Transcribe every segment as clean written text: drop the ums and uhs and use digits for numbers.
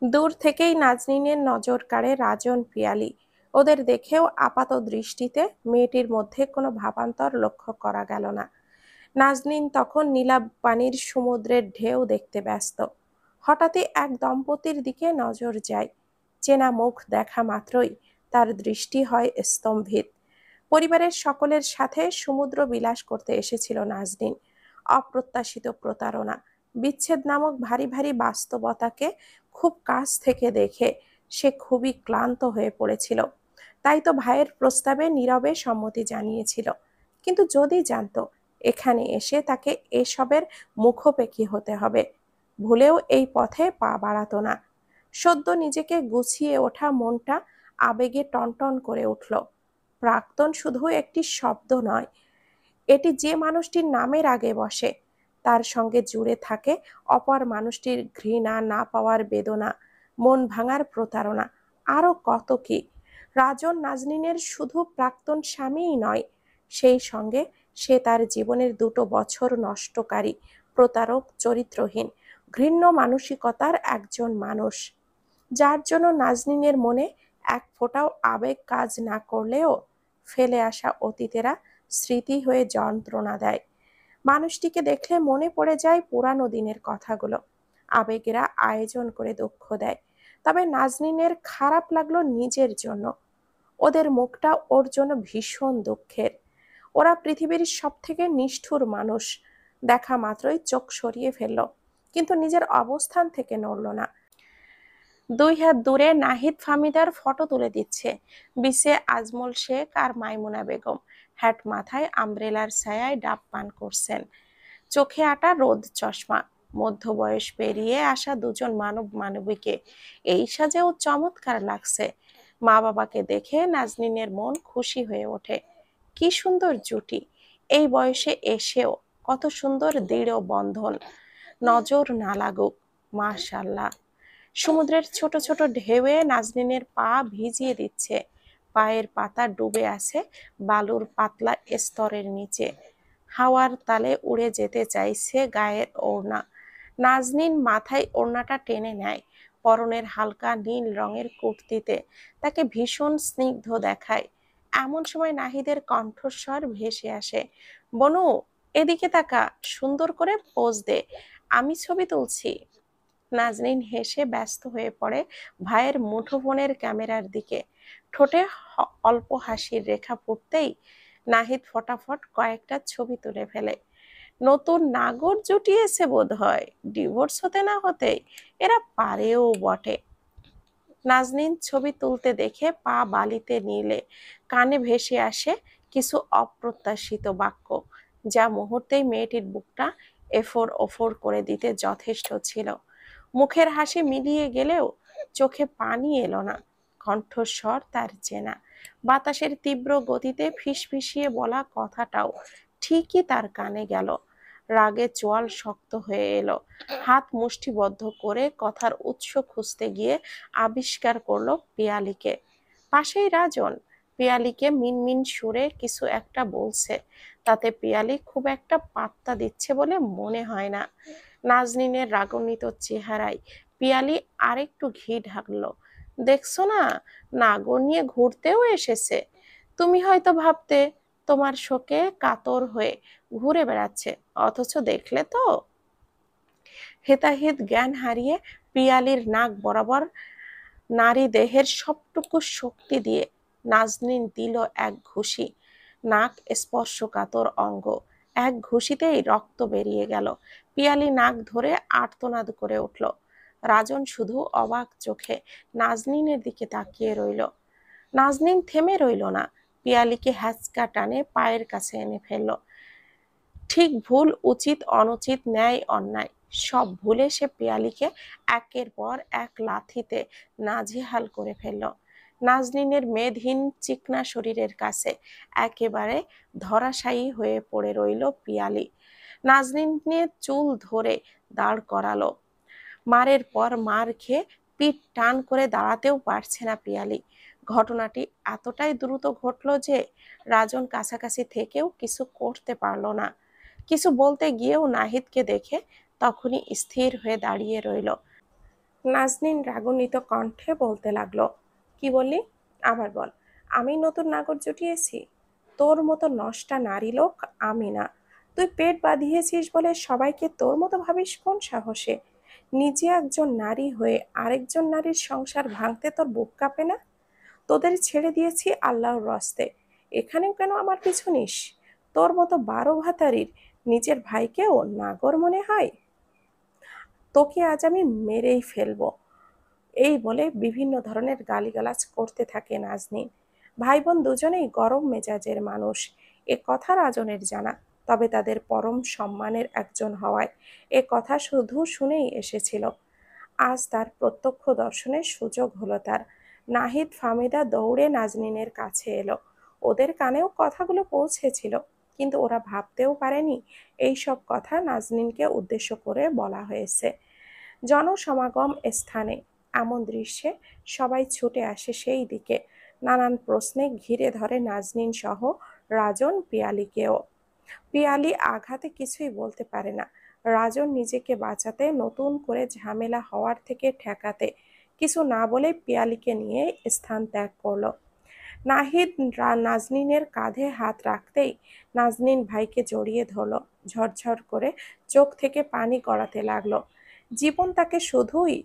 দূর থেকেই নাজনীনের নজর কাড়ে রাজন পিয়ালি। ওদের দেখেও আপাত দৃষ্টিতে মেয়েটির মধ্যে কোনো ভাবান্তর লক্ষ্য করা গেল না। নাজনীন তখন নীলাভ পানির সমুদ্রের ঢেউ দেখতে ব্যস্ত। হঠাৎই এক দম্পতির দিকে নজর যায়। চেনা মুখ দেখা মাত্রই তার দৃষ্টি হয় স্তম্ভিত। পরিবারের সকলের সাথে সমুদ্র বিলাস করতে এসেছিল নাজনীন। অপ্রত্যাশিত প্রতারণা, বিচ্ছেদ নামক ভারী ভারী বাস্তবতাকে খুব কাছ থেকে দেখে সে খুবই ক্লান্ত হয়ে পড়েছিল। তাই তো ভাইয়ের প্রস্তাবে নীরবে সম্মতি জানিয়েছিল। কিন্তু যদি জানতো এখানে এসে তাকে এসবের মুখোপেক্ষী হতে হবে, ভুলেও এই পথে পা বাড়াতো না। সদ্য নিজেকে গুছিয়ে ওঠা মনটা আবেগে টনটন করে উঠল। প্রাক্তন শুধু একটি শব্দ নয়, এটি যে মানুষটির নামের আগে বসে, তার সঙ্গে জুড়ে থাকে অপর মানুষটির ঘৃণা, না পাওয়ার বেদনা, মন ভাঙার প্রতারণা, আরো কত কি। রাজন নাজনীনের শুধু প্রাক্তন স্বামীই নয়, সেই সঙ্গে সে তার জীবনের 2 বছর নষ্টকারী, প্রতারক, চরিত্রহীন, ঘৃণ্য মানসিকতার একজন মানুষ, যার জন্য নাজনীনের মনে এক ফোঁটাও আবেগ কাজ না করলেও ফেলে আসা অতীতেরা স্মৃতি হয়ে যন্ত্রণা দেয়। মানুষটিকে দেখলে মনে পড়ে যায় পুরানো দিনের কথাগুলো। আবেগেরা আয়োজন করে দুঃখ দেয়। তবে নাজনীনের খারাপ লাগলো নিজের জন্য। ওদের মুখটা ওর জন্য ভীষণ দুঃখের। ওরা পৃথিবীর সব থেকে নিষ্ঠুর মানুষ। দেখা মাত্রই চোখ সরিয়ে ফেলল, কিন্তু নিজের অবস্থান থেকে নড়ল না। 2 হাত দূরে নাহিদ ফাহমিদার ফটো তুলে দিচ্ছে। বিছে আজমল শেখ আর মাইমুনা বেগম হ্যাট মাথায় আমব্রেলার ছায়ায় ডাব পান করছেন। চোখে আটা রোদ চশমা, মধ্যবয়স পেরিয়ে আসা দুজন মানব মানবীকে এই সাজেও চমৎকার লাগছে। মা বাবাকে দেখে নাজনীনের মন খুশি হয়ে ওঠে। কি সুন্দর জুটি! এই বয়সে এসেও কত সুন্দর দৃঢ় বন্ধন। নজর না লাগুক, মাশাআল্লাহ। সমুদ্রের ছোট ছোট ঢেউয়ে নাজনীনের পা ভিজিয়ে দিচ্ছে। পায়ের পাতা ডুবে আছে বালুর পাতলা স্তরের নিচে। হাওয়ার তালে উড়ে যেতে চাইছে গায়ের ওড়না। নাজনীন মাথায় ওড়নাটা টেনে নেয়। পরনের হালকা নীল রঙের কুর্তিতে তাকে ভীষণ স্নিগ্ধ দেখায়। এমন সময় নাহিদের কণ্ঠস্বর ভেসে আসে, বনু, এদিকে তাকা, সুন্দর করে পোজ দে, আমি ছবি তুলছি। নাজনীন হেসে ব্যস্ত হয়ে পড়ে ভাইয়ের মুঠোফোনের ক্যামেরার দিকে। ঠোঁটে অল্প হাসির রেখা ফুটতেই নাহিদ ফটাফট কয়েকটা ছবি তুলে ফেলে। নতুন নাগর জুটিয়েছে বোধ হয়, ডিভোর্স হতে না হতেই এরা পারেও বটে। নাজনীন ছবি তুলতে দেখে পা বালিতে নিলে কানে ভেসে আসে কিছু অপ্রত্যাশিত বাক্য, যা মুহূর্তেই মেয়েটির বুকটা এফোর ওফোর করে দিতে যথেষ্ট ছিল। মুখের হাসি মিলিয়ে গেলেও চোখে পানি এলো না। কণ্ঠস্বর তার চেনা। বাতাসের তীব্র গতিতে ফিসফিসিয়ে বলা কথাটাও ঠিকই তার কানে গেল। রাগে চোয়াল শক্ত হয়ে এলো। হাত মুষ্টিবদ্ধ করে কথার উৎস খুঁজতে গিয়ে আবিষ্কার করলো পিয়ালিকে। পাশেই রাজন। পিয়ালিকে মিনমিন সুরে কিছু একটা বলছে, তাতে পিয়ালি খুব একটা পাত্তা দিচ্ছে বলে মনে হয় না। নাজনীনের রাগান্বিত চেহারায় পিয়ালি আরেকটু ঘি ঢাকলো। দেখছো না, নাগর নিয়ে ঘুরতেও এসেছে। তুমি হয়তো ভাবতে তোমার শোকে কাতর হয়ে ঘুরে বেড়াচ্ছে, অথচ দেখলে তো। হেতাহিত জ্ঞান হারিয়ে পিয়ালির নাক বরাবর নারী দেহের সবটুকু শক্তি দিয়ে নাজনীন দিল এক ঘুষি। নাক স্পর্শকাতর অঙ্গ, এক ঘুষিতেই রক্ত বেরিয়ে গেল। পিয়ালি নাক ধরে আর্তনাদ করে উঠল। রাজন শুধু অবাক চোখে নাজনীনের দিকে তাকিয়ে রইল। নাজনীন থেমে রইল না, পিয়ালিকে হ্যাচকা টানে পায়ের কাছে এনে ফেলল। ঠিক ভুল, উচিত অনুচিত, ন্যায় অন্যায় সব ভুলে সে পিয়ালিকে একের পর এক লাথিতে নাজেহাল করে ফেলল। নাজনীনের মেদহীন চিকনা শরীরের কাছে একেবারে ধরাশায়ী হয়ে পড়ে রইল পিয়ালি। নাজনীনের চুল ধরে দাঁড় করালো। মারের পর মার খেয়ে পিঠ টান করে দাঁড়াতেও পারছে না পিয়ালি। ঘটনাটি এতটাই দ্রুত ঘটলো যে রাজন কাছাকাছি থেকেও কিছু করতে পারলো না। কিছু বলতে গিয়েও নাহিদকে দেখে তখনই স্থির হয়ে দাঁড়িয়ে রইল। নাজনীন রাগান্বিত কণ্ঠে বলতে লাগলো, কি বললি? আবার বল। আমি নতুন নাগর জুটিয়েছি? তোর মতো নষ্টা নারী লোক আমি না। তুই পেট বাঁধিয়েছিস বলে সবাইকে তোর মতো ভাবিস কোন সাহসে? নিজে একজন নারী হয়ে আরেকজন নারীর সংসার ভাঙতে তোর বুক কাঁপে না? তোদের ছেড়ে দিয়েছি আল্লাহর রস্তে, এখানেও কেন আমার পিছু নিস? তোর মতো 12 ভাতারির নিজের ভাইকেও নাগর মনে হয়? তোকে আজ আমি মেরেই ফেলবো। এই বলে বিভিন্ন ধরনের গালিগালাজ করতে থাকে নাজনীন। ভাই বোন দুজনেই গরম মেজাজের মানুষ, এ কথা রাজনের জানা। তবে তাদের পরম সম্মানের একজন হওয়ায় এ কথা শুধু শুনেই এসেছিল। আজ তার প্রত্যক্ষ দর্শনের সুযোগ হলো তার। নাহিদ ফাহমিদা দৌড়ে নাজনীনের কাছে এলো। ওদের কানেও কথাগুলো পৌঁছেছিল, কিন্তু ওরা ভাবতেও পারেনি এই সব কথা নাজনীনকে উদ্দেশ্য করে বলা হয়েছে। জনসমাগম স্থানে এমন দৃশ্যে সবাই ছুটে আসে সেই দিকে। নানান প্রশ্নে ঘিরে ধরে নাজনীন সহ রাজন পিয়ালিকেও। পিয়ালি আঘাতে কিছুই বলতে পারে না। রাজন নিজেকে বাঁচাতে, নতুন করে ঝামেলা হওয়ার থেকে ঠেকাতে কিছু না বলে পিয়ালিকে নিয়ে স্থান ত্যাগ করলো। নাহিদ নাজনীনের কাঁধে হাত রাখতেই নাজনীন ভাইকে জড়িয়ে ধরল। ঝরঝর করে চোখ থেকে পানি গড়াতে লাগলো। জীবন তাকে শুধুই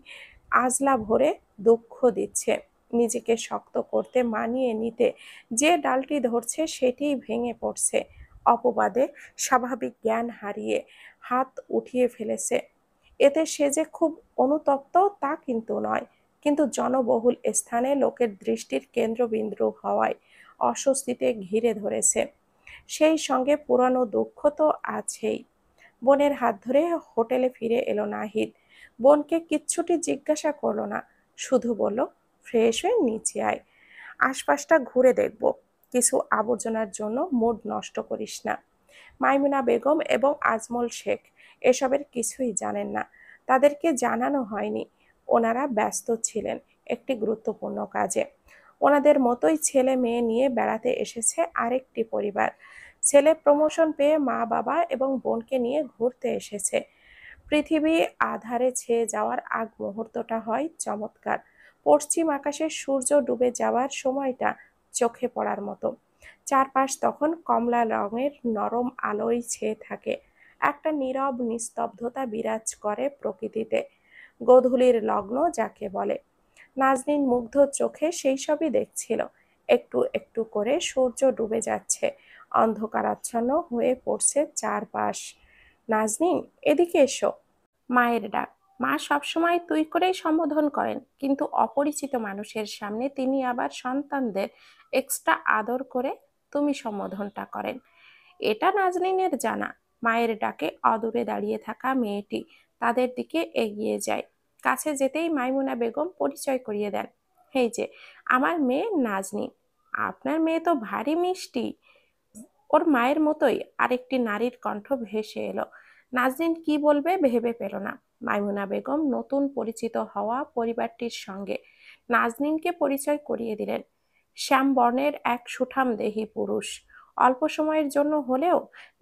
আজলা ভরে দুঃখ দিচ্ছে। নিজেকে শক্ত করতে, মানিয়ে নিতে যে ডালটি ধরছে সেটিই ভেঙে পড়ছে। অপবাদে স্বাভাবিক জ্ঞান হারিয়ে হাত উঠিয়ে ফেলেছে। এতে সে যে খুব অনুতপ্ত তা কিন্তু নয়, কিন্তু জনবহুল স্থানে লোকের দৃষ্টির কেন্দ্রবিন্দু হওয়ায় অস্বস্তিতে ঘিরে ধরেছে। সেই সঙ্গে পুরানো দুঃখ তো আছেই। বোনের হাত ধরে হোটেলে ফিরে এলো নাহিদ। বোনকে কিচ্ছুটি জিজ্ঞাসা করলো না, শুধু বলল, ফ্রেশ হয়ে নিচে আয়, আশপাশটা ঘুরে দেখব, কিছু আবর্জনার জন্য মুড নষ্ট করিস না। মাইমুনা বেগম এবং আজমল শেখ এসবের কিছুই জানেন না, তাদেরকে জানানো হয়নি। ওনারা ব্যস্ত ছিলেন একটি গুরুত্বপূর্ণ কাজে। ওনাদের মতোই ছেলে মেয়ে নিয়ে বেড়াতে এসেছে আরেকটি পরিবার। ছেলে প্রমোশন পেয়ে মা বাবা এবং বোনকে নিয়ে ঘুরতে এসেছে। পৃথিবী আধারে ছেয়ে যাওয়ার আগ মুহূর্তটা হয় চমৎকার। পশ্চিম আকাশে সূর্য ডুবে যাওয়ার সময়টা চোখে পড়ার মতো। চারপাশ তখন কমলা রঙের নরম আলোয় ছেয়ে থাকে। একটা নীরব নিস্তব্ধতা বিরাজ করে প্রকৃতিতে। গোধূলির লগ্ন যাকে বলে। নাজনীন মুগ্ধ চোখে সেই সবই দেখছিল। একটু একটু করে সূর্য ডুবে যাচ্ছে, অন্ধকারাচ্ছন্ন হয়ে পড়ছে চারপাশ। নাজনীন, এদিকে এসো। মায়ের ডাক। মা সবসময় তুই করেই সম্বোধন করেন, কিন্তু অপরিচিত মানুষের সামনে তিনি আবার সন্তানদের এক্সট্রা আদর করে তুমি সম্বোধনটা করেন। এটা নাজনীনের জানা। মায়ের ডাকে অদূরে দাঁড়িয়ে থাকা মেয়েটি তাদের দিকে এগিয়ে যায়। কাছে যেতেই মাইমুনা বেগম পরিচয় করিয়ে দেন, এই যে আমার মেয়ে নাজনীন। আপনার মেয়ে তো ভারী মিষ্টি। ওর মায়ের মতোই আরেকটি নারীর কণ্ঠ ভেসে এলো। নাজনীন কি বলবে ভেবে পেল না। মাইমুনা বেগম নতুন পরিচিত হওয়া পরিবারটির সঙ্গে নাজনীনকে পরিচয় করিয়ে দিলেন। শ্যামবর্ণের এক সুঠাম দেহী পুরুষ। অল্প সময়ের জন্য হলেও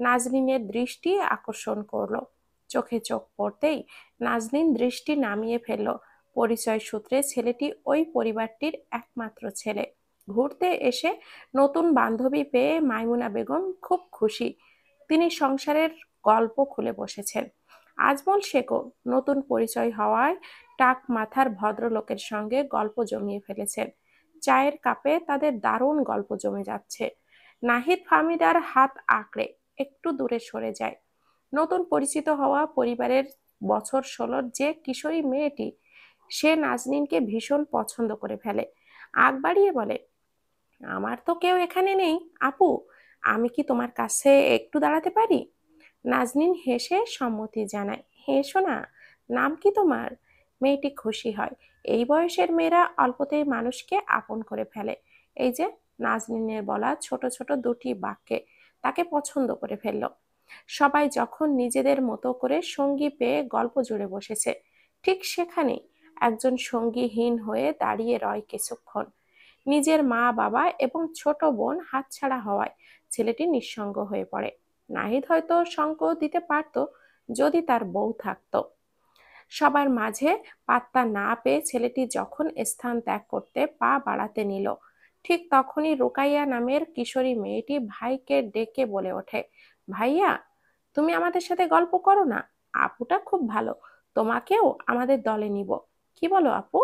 নাজনীনের দৃষ্টি আকর্ষণ করলো। চোখে চোখ পড়তেই নাজনীন দৃষ্টি নামিয়ে ফেলল। পরিচয় সূত্রে ছেলেটি ওই পরিবারটির একমাত্র ছেলে। ঘুরতে এসে নতুন বান্ধবী পেয়ে মাইমুনা বেগম খুব খুশি। তিনি সংসারের গল্প খুলে বসেছেন। আজমল শেখও নতুন পরিচয় হওয়ায় টাক মাথার ভদ্রলোকের সঙ্গে গল্প জমিয়ে ফেলেছেন। চায়ের কাপে তাদের দারুণ গল্প জমে যাচ্ছে। নাহিদ ফাহমিদার হাত আঁকড়ে একটু দূরে সরে যায়। নতুন পরিচিত হওয়া পরিবারের বছর 16-র যে কিশোরী মেয়েটি, সে নাজনীনকে ভীষণ পছন্দ করে ফেলে। আগ বাড়িয়ে বলে, আমার তো কেউ এখানে নেই আপু, আমি কি তোমার কাছে একটু দাঁড়াতে পারি? নাজনীন হেসে সম্মতি জানায়, হেসো না। নাম কি তোমার? মেয়েটি খুশি হয়। এই বয়সের মেয়েরা অল্পতেই মানুষকে আপন করে ফেলে। এই যে নাজনীনের বলা ছোট ছোট দুটি বাক্যে তাকে পছন্দ করে ফেলল। সবাই যখন নিজেদের মতো করে সঙ্গী পেয়ে গল্প জুড়ে বসেছে, ঠিক সেখানেই একজন সঙ্গীহীন হয়ে দাঁড়িয়ে রয় কিছুক্ষণ। নিজের মা বাবা এবং ছোট বোন হাতছাড়া হওয়ায় ছেলেটি নিঃসঙ্গ হয়ে পড়ে। নাহিদ হয়তো সঙ্গ দিতে পারত যদি তার বউ থাকতো। সবার মাঝে পাত্তা না পেয়ে ছেলেটি যখন স্থান ত্যাগ করতে পা বাড়াতে নিল, ঠিক তখনই রুকাইয়া নামের কিশোরী মেয়েটি ভাইকে ডেকে বলে ওঠে, ভাইয়া, তুমি আমাদের সাথে গল্প করো না, আপুটা খুব ভালো, তোমাকেও আমাদের দলে নিব, কি বলো আপু?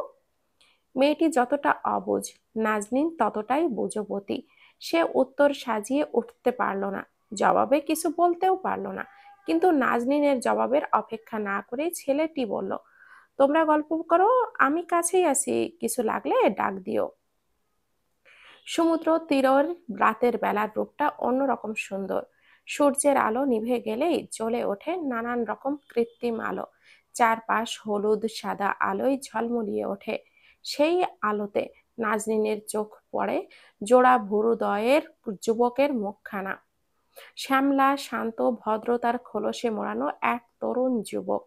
মেয়েটি যতটা অবুঝ, নাজনীন ততটাই বুঝবতী। সে উত্তর সাজিয়ে উঠতে পারল না, জবাবে কিছু বলতেও পারল না। কিন্তু নাজনীনের জবাবের অপেক্ষা না করে ছেলেটি বলল, তোমরা গল্প করো, আমি কাছেই আছি, কিছু লাগলে ডাক দিও। সমুদ্র তীরের রাতের বেলার রূপটা অন্যরকম সুন্দর। সূর্যের আলো নিভে গেলেই জ্বলে ওঠে নানান রকম কৃত্রিম আলো। চারপাশ হলুদ সাদা আলোয় ঝলমলিয়ে ওঠে। সেই আলোতে নাজনীনের চোখ পড়ে জোড়া ভুরুদয়ের যুবকের মুখখানা। শ্যামলা শান্ত ভদ্রতার খোলসে মোড়ানো এক তরুণ যুবক।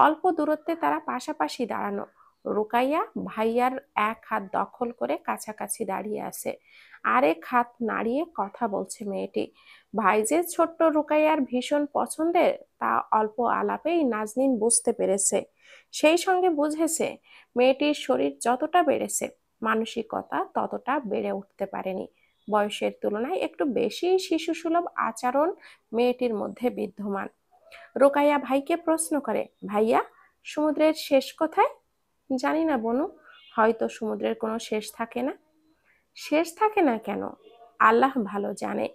অল্প দূরত্বে তারা পাশাপাশি দাঁড়ানো। রুকাইয়া ভাইয়ার এক হাত দখল করে কাছাকাছি দাঁড়িয়ে আছে, আরেক হাত নাড়িয়ে কথা বলছে মেয়েটি। ভাই যে ছোট্ট রুকাইয়ার ভীষণ পছন্দের তা অল্প আলাপেই নাজনীন বুঝতে পেরেছে। সেই সঙ্গে বুঝেছে মেয়েটির শরীর যতটা বেড়েছে, মানসিকতা ততটা বেড়ে উঠতে পারেনি। বয়সের তুলনায় একটু বেশি শিশুসুলভ আচরণ মেয়েটির মধ্যে বিদ্যমান। রোকাইয়া ভাইকে প্রশ্ন করে, ভাইয়া, সমুদ্রের শেষ কোথায়? জানি না বনু, হয়তো সমুদ্রের কোনো শেষ থাকে না। শেষ থাকে না কেন? আল্লাহ ভালো জানে।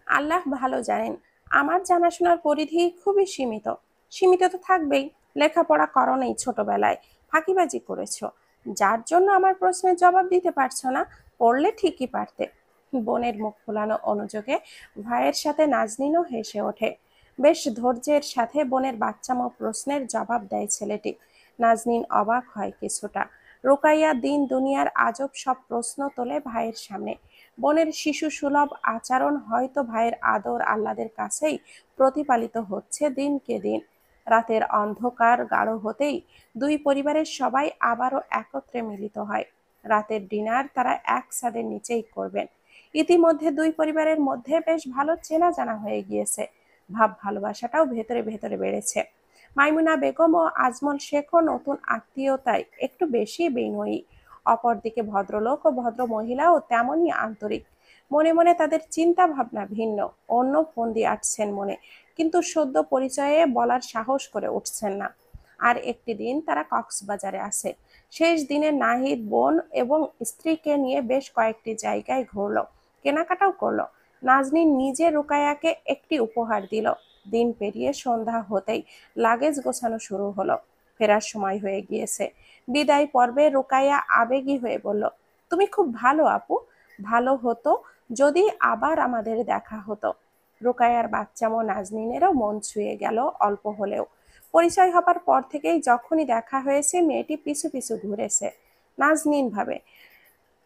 আল্লাহ ভালো জানেন, আমার জানাশোনার পরিধি খুবই সীমিত। সীমিত তো থাকবেই, লেখাপড়া করো নেই ছোটবেলায়, ফাঁকিবাজি করেছো, যার জন্য আমার প্রশ্নের জবাব দিতে পারছো না। পড়লে ঠিকই পারতে। বোনের মুখ ফোলানো অনুযোগে ভাইয়ের সাথে নাজনীনও হেসে ওঠে। বেশ ধৈর্যের সাথে বোনের বাচ্চামো প্রশ্নের জবাব দেয় ছেলেটি। নাজনীন অবাক হয় কিছুটা। রুকাইয়া দিন দুনিয়ার আজব সব প্রশ্ন তোলে ভাইয়ের সামনে। বোনের শিশু সুলভ আচরণ হয়তো ভাইয়ের আদর আহ্লাদের কাছেই প্রতিপালিত হচ্ছে দিনকে দিন। রাতের অন্ধকার গাঢ় হতেই দুই পরিবারের সবাই আবারও একত্রে মিলিত হয়। রাতের ডিনার তারা এক ছাদের নিচেই করবেন। ইতিমধ্যে দুই পরিবারের মধ্যে বেশ ভালো চেনা জানা হয়ে গিয়েছে। ভাব ভালোবাসাটাও ভেতরে ভেতরে বেড়েছে। মাইমুনা বেগম ও আজমল শেখও নতুন আত্মীয়তায় একটু বেশি বিনয়ী। অপরদিকে ভদ্রলোক ও ভদ্র মহিলাও তেমনই আন্তরিক। মনে মনে তাদের চিন্তা ভাবনা ভিন্ন। অন্য ফন্দি আটছেন মনে, কিন্তু সদ্য পরিচয়ে বলার সাহস করে উঠছেন না। আর একটি দিন তারা কক্সবাজারে আসে। শেষ দিনে নাহিদ বোন এবং স্ত্রীকে নিয়ে বেশ কয়েকটি জায়গায় ঘুরলো, কেনাকাটাও করলো। নাজনীন নিজে রুকায়াকে একটি উপহার দিল। দিন পেরিয়ে সন্ধ্যা হতেই লাগেজ গোছানো শুরু হলো। ফেরার সময় হয়ে গিয়েছে। বিদায় পর্বে রুকাইয়া আবেগী হয়ে বলল, তুমি খুব ভালো আপু, ভালো হতো যদি আবার আমাদের দেখা হতো। রুকাইয়ার বাচ্চামো নাজনীনেরও মন ছুঁয়ে গেল অল্প হলেও। পরিচয় হবার পর থেকেই যখনই দেখা হয়েছে মেয়েটি পিছু পিছু ঘুরেছে। নাজনীন ভাবে,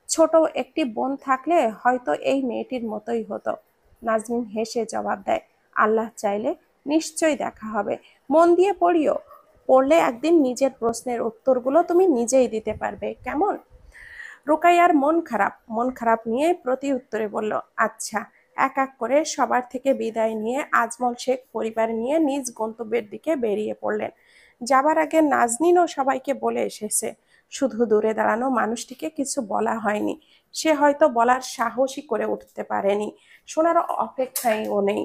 ছোট একটি বোন থাকলে হয়তো এই মেয়েটির মতোই হতো। নাজনীন হেসে জবাব দেয়, আল্লাহ চাইলে নিশ্চয়ই দেখা হবে। মন দিয়ে পড়িও, পড়লে একদিন নিজের প্রশ্নের উত্তরগুলো তুমি নিজেই দিতে পারবে, কেমন? রুকাইয়ার মন খারাপ। মন খারাপ নিয়ে প্রতি উত্তরে বলল, আচ্ছা। এক এক করে সবার থেকে বিদায় নিয়ে আজমল শেখ পরিবার নিয়ে নিজ গন্তব্যের দিকে বেরিয়ে পড়লেন। যাবার আগে নাজনীনও সবাইকে বলে এসেছে, শুধু দূরে দাঁড়ানো মানুষটিকে কিছু বলা হয়নি। সে হয়তো বলার সাহসই করে উঠতে পারেনি, শোনার অপেক্ষায়ও নেই।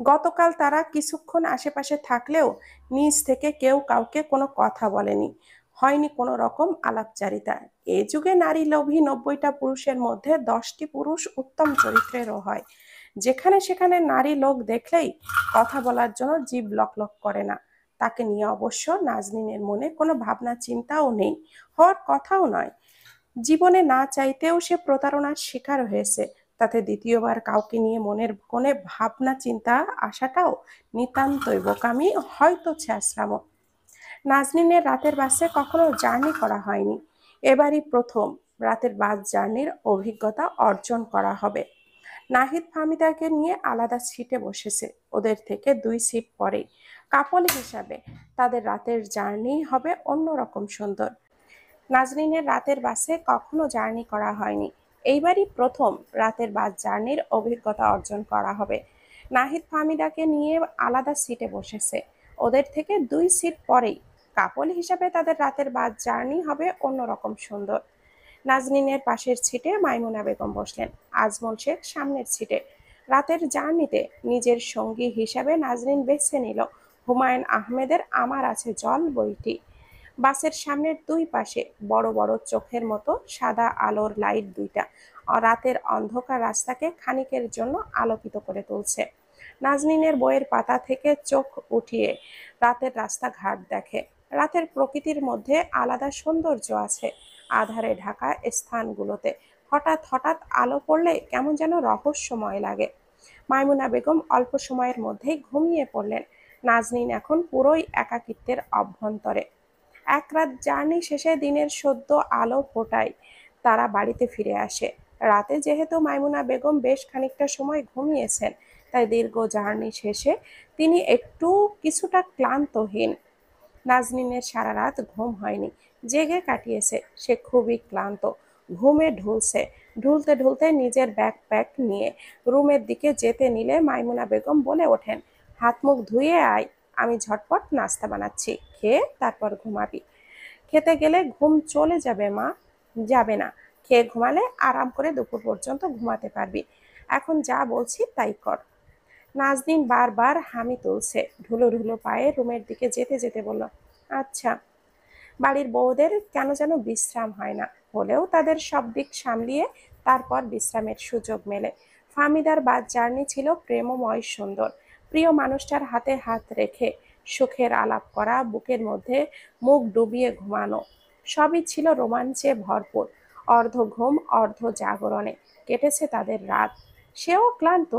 গতকাল তারা কিছুক্ষণ আশেপাশে থাকলেও নিজ থেকে কেউ কাউকে কোনো কথা বলেনি, হয়নি কোনো রকম আলাপচারিতা। এ যুগে নারী লোভী 90টা পুরুষের মধ্যে 10টি পুরুষ উত্তম চরিত্রেরও হয়। যেখানে সেখানে নারী লোক দেখলেই কথা বলার জন্য জিভ লক লক করে না। তাকে নিয়ে অবশ্য নাজনীনের মনে কোনো ভাবনা চিন্তাও নেই, হওয়ার কথাও নয়। জীবনে না চাইতেও সে প্রতারণার শিকার হয়েছে, তাতে দ্বিতীয়বার কাউকে নিয়ে মনের কোণে ভাবনা চিন্তা আসাটাও নিতান্তই বোকামি, হয়তো ছ্যাঁচড়ামো। নাজনীনের রাতের বাসে কখনো জার্নি করা হয়নি, এবারই প্রথম রাতের বাস জার্নির অভিজ্ঞতা অর্জন করা হবে। নাহিদ ফাহমিদাকে নিয়ে আলাদা সিটে বসেছে, ওদের থেকে 2 সিট পরেই। কাপল হিসাবে তাদের রাতের জার্নি হবে অন্যরকম সুন্দর। নাজনীনের রাতের বাসে কখনো জার্নি করা হয়নি, এইবারই প্রথম রাতের বাস জার্নির অভিজ্ঞতা অর্জন করা হবে। নাহিদ ফাহমিদাকে নিয়ে আলাদা সিটে বসেছে, ওদের থেকে 2 সিট পরেই। কাপল হিসাবে তাদের রাতের বাস জার্নি হবে অন্যরকম সুন্দর। নাজনীনের পাশের সিটে মাইমুনা বেগম বসলেন, আজমল শেখ সামনের সিটে। রাতের জার্নিতে নিজের সঙ্গী হিসাবে নাজনীন বেছে নিল হুমায়ুন আহমেদের আমার আছে জল বইটি। বাসের সামনের দুই পাশে বড় বড় চোখের মতো সাদা আলোর লাইট দুইটা রাতের অন্ধকার রাস্তাকে খানিকের জন্য আলোকিত করে তুলছে। নাজনীনের বইয়ের পাতা থেকে চোখ উঠিয়ে রাতের রাস্তাঘাট দেখে। রাতের প্রকৃতির মধ্যে আলাদা সৌন্দর্য আছে। আধারে ঢাকা স্থানগুলোতে হঠাৎ হঠাৎ আলো পড়লে কেমন যেন রহস্যময় লাগে। মাইমুনা বেগম অল্প সময়ের মধ্যেই ঘুমিয়ে পড়লেন। নাজনীন এখন পুরোই একাকিত্বের অভ্যন্তরে। এক রাত জার্নি শেষে দিনের সদ্য আলো ফোটায় তারা বাড়িতে ফিরে আসে। রাতে যেহেতু মাইমুনা বেগম বেশ খানিকটা সময় ঘুমিয়েছেন, তাই দীর্ঘ জার্নি শেষে তিনি একটু কিছুটা ক্লান্তহীন। নাজনীনের সারা রাত ঘুম হয়নি, জেগে কাটিয়েছে। সে খুবই ক্লান্ত, ঘুমে ঢুলছে। ঢুলতে ঢুলতে নিজের ব্যাকপ্যাক নিয়ে রুমের দিকে যেতে নিলে মাইমুনা বেগম বলে ওঠেন, হাত মুখ ধুয়ে আয়, আমি ঝটপট নাস্তা বানাচ্ছি, খেয়ে তারপর ঘুমাবি। খেতে গেলে ঘুম চলে যাবে মা। যাবে না, খেয়ে ঘুমালে আরাম করে দুপুর পর্যন্ত ঘুমাতে পারবি। এখন যা বলছি তাই কর। নাজনীন বারবার হামি তুলছে, ঢুলো ঢুলো পায়ে রুমের দিকে যেতে যেতে বলল, আচ্ছা। বাড়ির বউদের কেন যেন বিশ্রাম হয় না, হলেও তাদের সব দিক সামলিয়ে তারপর বিশ্রামের সুযোগ মেলে। ফাহমিদার বাস জার্নি ছিল প্রেমময় সুন্দর। প্রিয় মানুষটার হাতে হাত রেখে সুখের আলাপ করা, বুকের মধ্যে মুখ ডুবিয়ে ঘুমানো, সবই ছিল রোমাঞ্চে ভরপুর। অর্ধ ঘুম অর্ধ জাগরণে কেটেছে তাদের রাত। সেও ক্লান্ত,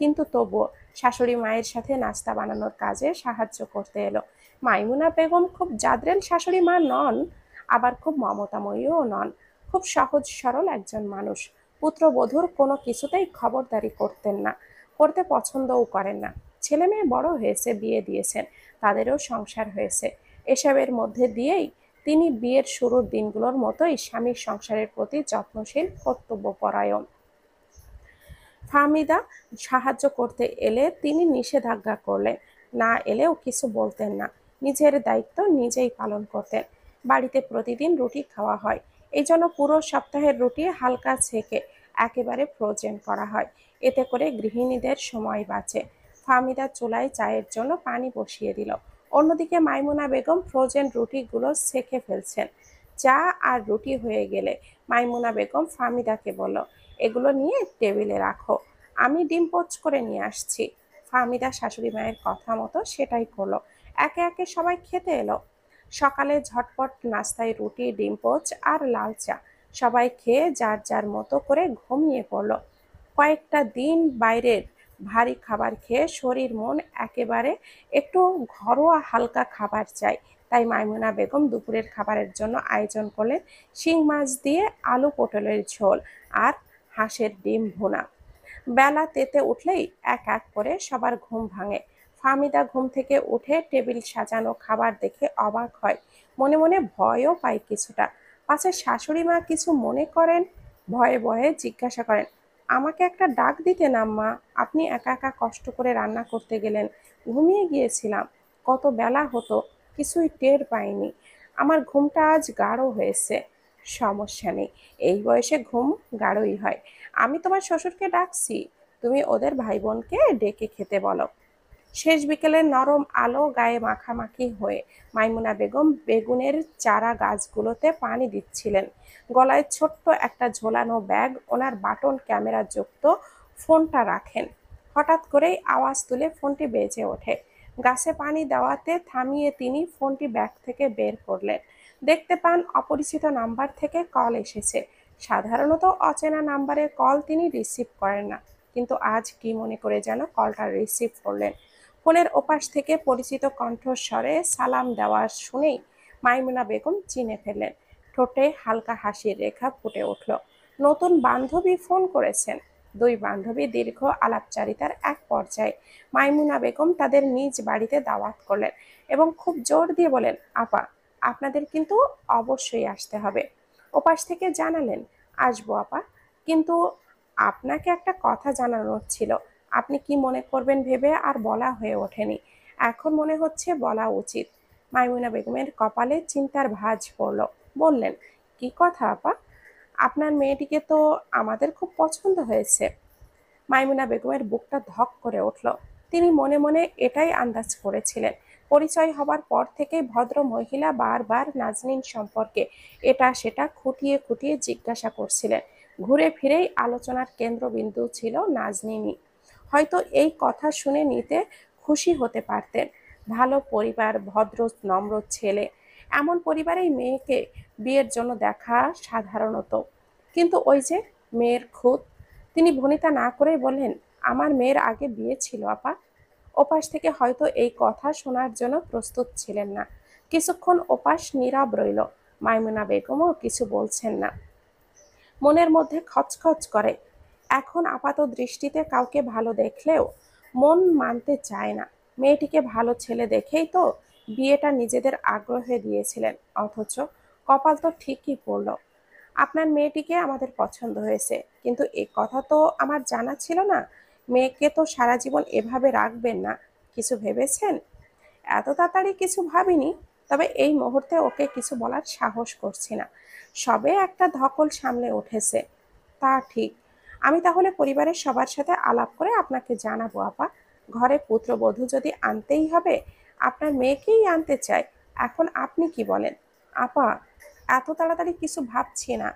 কিন্তু তবুও শাশুড়ি মায়ের সাথে নাস্তা বানানোর কাজে সাহায্য করতে এলো। মাইমুনা বেগম খুব জাদ্রেল শাশুড়ি মা নন, আবার খুব মমতাময়ীও নন। খুব সহজ সরল একজন মানুষ। পুত্রবধূর কোনো কিছুতেই খবরদারি করতেন না, করতে পছন্দও করেন না। ছেলে মেয়ে বড় হয়েছে, বিয়ে দিয়েছেন, তাদেরও সংসার হয়েছে। এসবের মধ্যে দিয়েই তিনি বিয়ের শুরুর দিনগুলোর মতোই স্বামীর সংসারের প্রতি যত্নশীল, কর্তব্যপরায়ণ। ফাহমিদা সাহায্য করতে এলে তিনি নিষেধাজ্ঞা করলেন, না এলেও কিছু বলতেন না। নিজের দায়িত্ব নিজেই পালন করতেন। বাড়িতে প্রতিদিন রুটি খাওয়া হয়, এই জন্য পুরো সপ্তাহের রুটি হালকা ছেঁকে একেবারে ফ্রোজেন করা হয়। এতে করে গৃহিণীদের সময় বাঁচে। ফাহমিদা চুলায় চায়ের জন্য পানি বসিয়ে দিল। অন্যদিকে মাইমুনা বেগম ফ্রোজেন রুটিগুলো ছেঁকে ফেলছেন। চা আর রুটি হয়ে গেলে মাইমুনা বেগম ফাহমিদাকে বলল, এগুলো নিয়ে টেবিলে রাখো, আমি ডিম পোচ করে নিয়ে আসছি। ফাহমিদা শাশুড়ি মায়ের কথা মতো সেটাই করলো। একে একে সবাই খেতে এলো। সকালে ঝটপট নাস্তায় রুটি, ডিম পোচ আর লাল চা। সবাই খেয়ে যার যার মতো করে ঘুমিয়ে পড়লো। কয়েকটা দিন বাইরের ভারী খাবার খেয়ে শরীর মন একেবারে একটু ঘরোয়া হালকা খাবার চাই। তাই মাইমুনা বেগম দুপুরের খাবারের জন্য আয়োজন করলেন শিং মাছ দিয়ে আলু পটলের ঝোল আর হাঁসের ডিম ভুনা। বেলা তেতে উঠলেই এক এক করে সবার ঘুম ভাঙে। ফাহমিদা ঘুম থেকে উঠে টেবিল সাজানো খাবার দেখে অবাক হয়, মনে মনে ভয়ও পায় কিছুটা। পাছে শাশুড়ি মা কিছু মনে করেন। ভয়ে ভয়ে জিজ্ঞাসা করেন, আমাকে একটা ডাক দিতে না মা, আপনি একা একা কষ্ট করে রান্না করতে গেলেন। ঘুমিয়ে গিয়েছিলাম, কত বেলা হতো কিছুই টের পাইনি। আমার ঘুমটা আজ গাঢ় হয়েছে। সমস্যা নেই, এই বয়সে ঘুম গাঢ়ই হয়। আমি তোমার শ্বশুরকে ডাকছি, তুমি ওদের ভাই বোনকে ডেকে খেতে বলো। শেষ বিকেলের নরম আলো গায়ে মাখামাখি হয়ে মাইমুনা বেগম বেগুনের চারা গাছগুলোতে পানি দিচ্ছিলেন। গলায় ছোট্ট একটা ঝোলানো ব্যাগ, ওনার বাটন ক্যামেরা যুক্ত ফোনটা রাখেন। হঠাৎ করেই আওয়াজ তুলে ফোনটি বেজে ওঠে। গাছে পানি দেওয়াতে থামিয়ে তিনি ফোনটি ব্যাগ থেকে বের করলেন। দেখতে পান অপরিচিত নাম্বার থেকে কল এসেছে। সাধারণত অচেনা নাম্বারের কল তিনি রিসিভ করেন না, কিন্তু আজ কি মনে করে যেন কলটা রিসিভ করলেন। ফোনের ওপাশ থেকে পরিচিত কণ্ঠস্বরে সালাম দেওয়া শুনেই মাইমুনা বেগম চিনে ফেললেন। ঠোঁটে হালকা হাসির রেখা ফুটে উঠল। নতুন বান্ধবী ফোন করেছেন। দুই বান্ধবী দীর্ঘ আলাপচারিতার এক পর্যায়ে মাইমুনা বেগম তাদের নিজ বাড়িতে দাওয়াত করলেন এবং খুব জোর দিয়ে বলেন, আপা, আপনাদের কিন্তু অবশ্যই আসতে হবে। ওপাশ থেকে জানালেন, আসবো আপা, কিন্তু আপনাকে একটা কথা জানানোর ছিল। আপনি কি মনে করবেন ভেবে আর বলা হয়ে ওঠেনি। এখন মনে হচ্ছে বলা উচিত। মাইমুনা বেগমের কপালে চিন্তার ভাঁজ পড়ল। বললেন, কি কথা আপা? আপনার মেয়েটিকে তো আমাদের খুব পছন্দ হয়েছে। মাইমুনা বেগমের বুকটা ধক করে উঠল। তিনি মনে মনে এটাই আন্দাজ করেছিলেন। পরিচয় হবার পর থেকেই ভদ্র মহিলা বারবার নাজনীন সম্পর্কে এটা সেটা খুঁটিয়ে খুঁটিয়ে জিজ্ঞাসা করছিলেন। ঘুরে ফিরেই আলোচনার কেন্দ্রবিন্দু ছিল নাজনীনই। হয়তো এই কথা শুনে নিতে খুশি হতে পারতেন। ভালো পরিবার, ভদ্র নম্র ছেলে, এমন পরিবারেই মেয়েকে বিয়ের জন্য দেখা সাধারণত। কিন্তু ওই যে মেয়ের খুঁত। তিনি ভনিতা না করেই বললেন, আমার মেয়ের আগে বিয়ে ছিল আপা। ওপাশ থেকে হয়তো এই কথা শোনার জন্য প্রস্তুত ছিলেন না। কিছুক্ষণ ওপাশ নীরব রইল। মাইমুনা বেগমও কিছু বলছেন না। মনের মধ্যে খচখচ করে। এখন আপাত দৃষ্টিতে কাউকে ভালো দেখলেও মন মানতে চায় না। মেয়েটিকে ভালো ছেলে দেখেই তো বিয়েটা নিজেদের আগ্রহে দিয়েছিলেন, অথচ কপাল তো ঠিকই পড়ল। আপনার মেয়েটিকে আমাদের পছন্দ হয়েছে, কিন্তু এ কথা তো আমার জানা ছিল না। মেয়েকে তো সারা জীবন এভাবে রাখবেন না, কিছু ভেবেছেন? এত তাড়াতাড়ি কিছু ভাবিনি, তবে এই মুহূর্তে ওকে কিছু বলার সাহস করছি না। সবে একটা ধকল সামলে উঠেছে। তা ঠিক। আমি তাহলে পরিবারের সবার সাথে আলাপ করে আপনাকে জানাবো আপা। ঘরে পুত্রবধূ যদি আনতেই হবে, আপনার মেয়েকেই আনতে চাই। এখন আপনি কি বলেন? আপা, এত তাড়াতাড়ি কিছু ভাবছি না।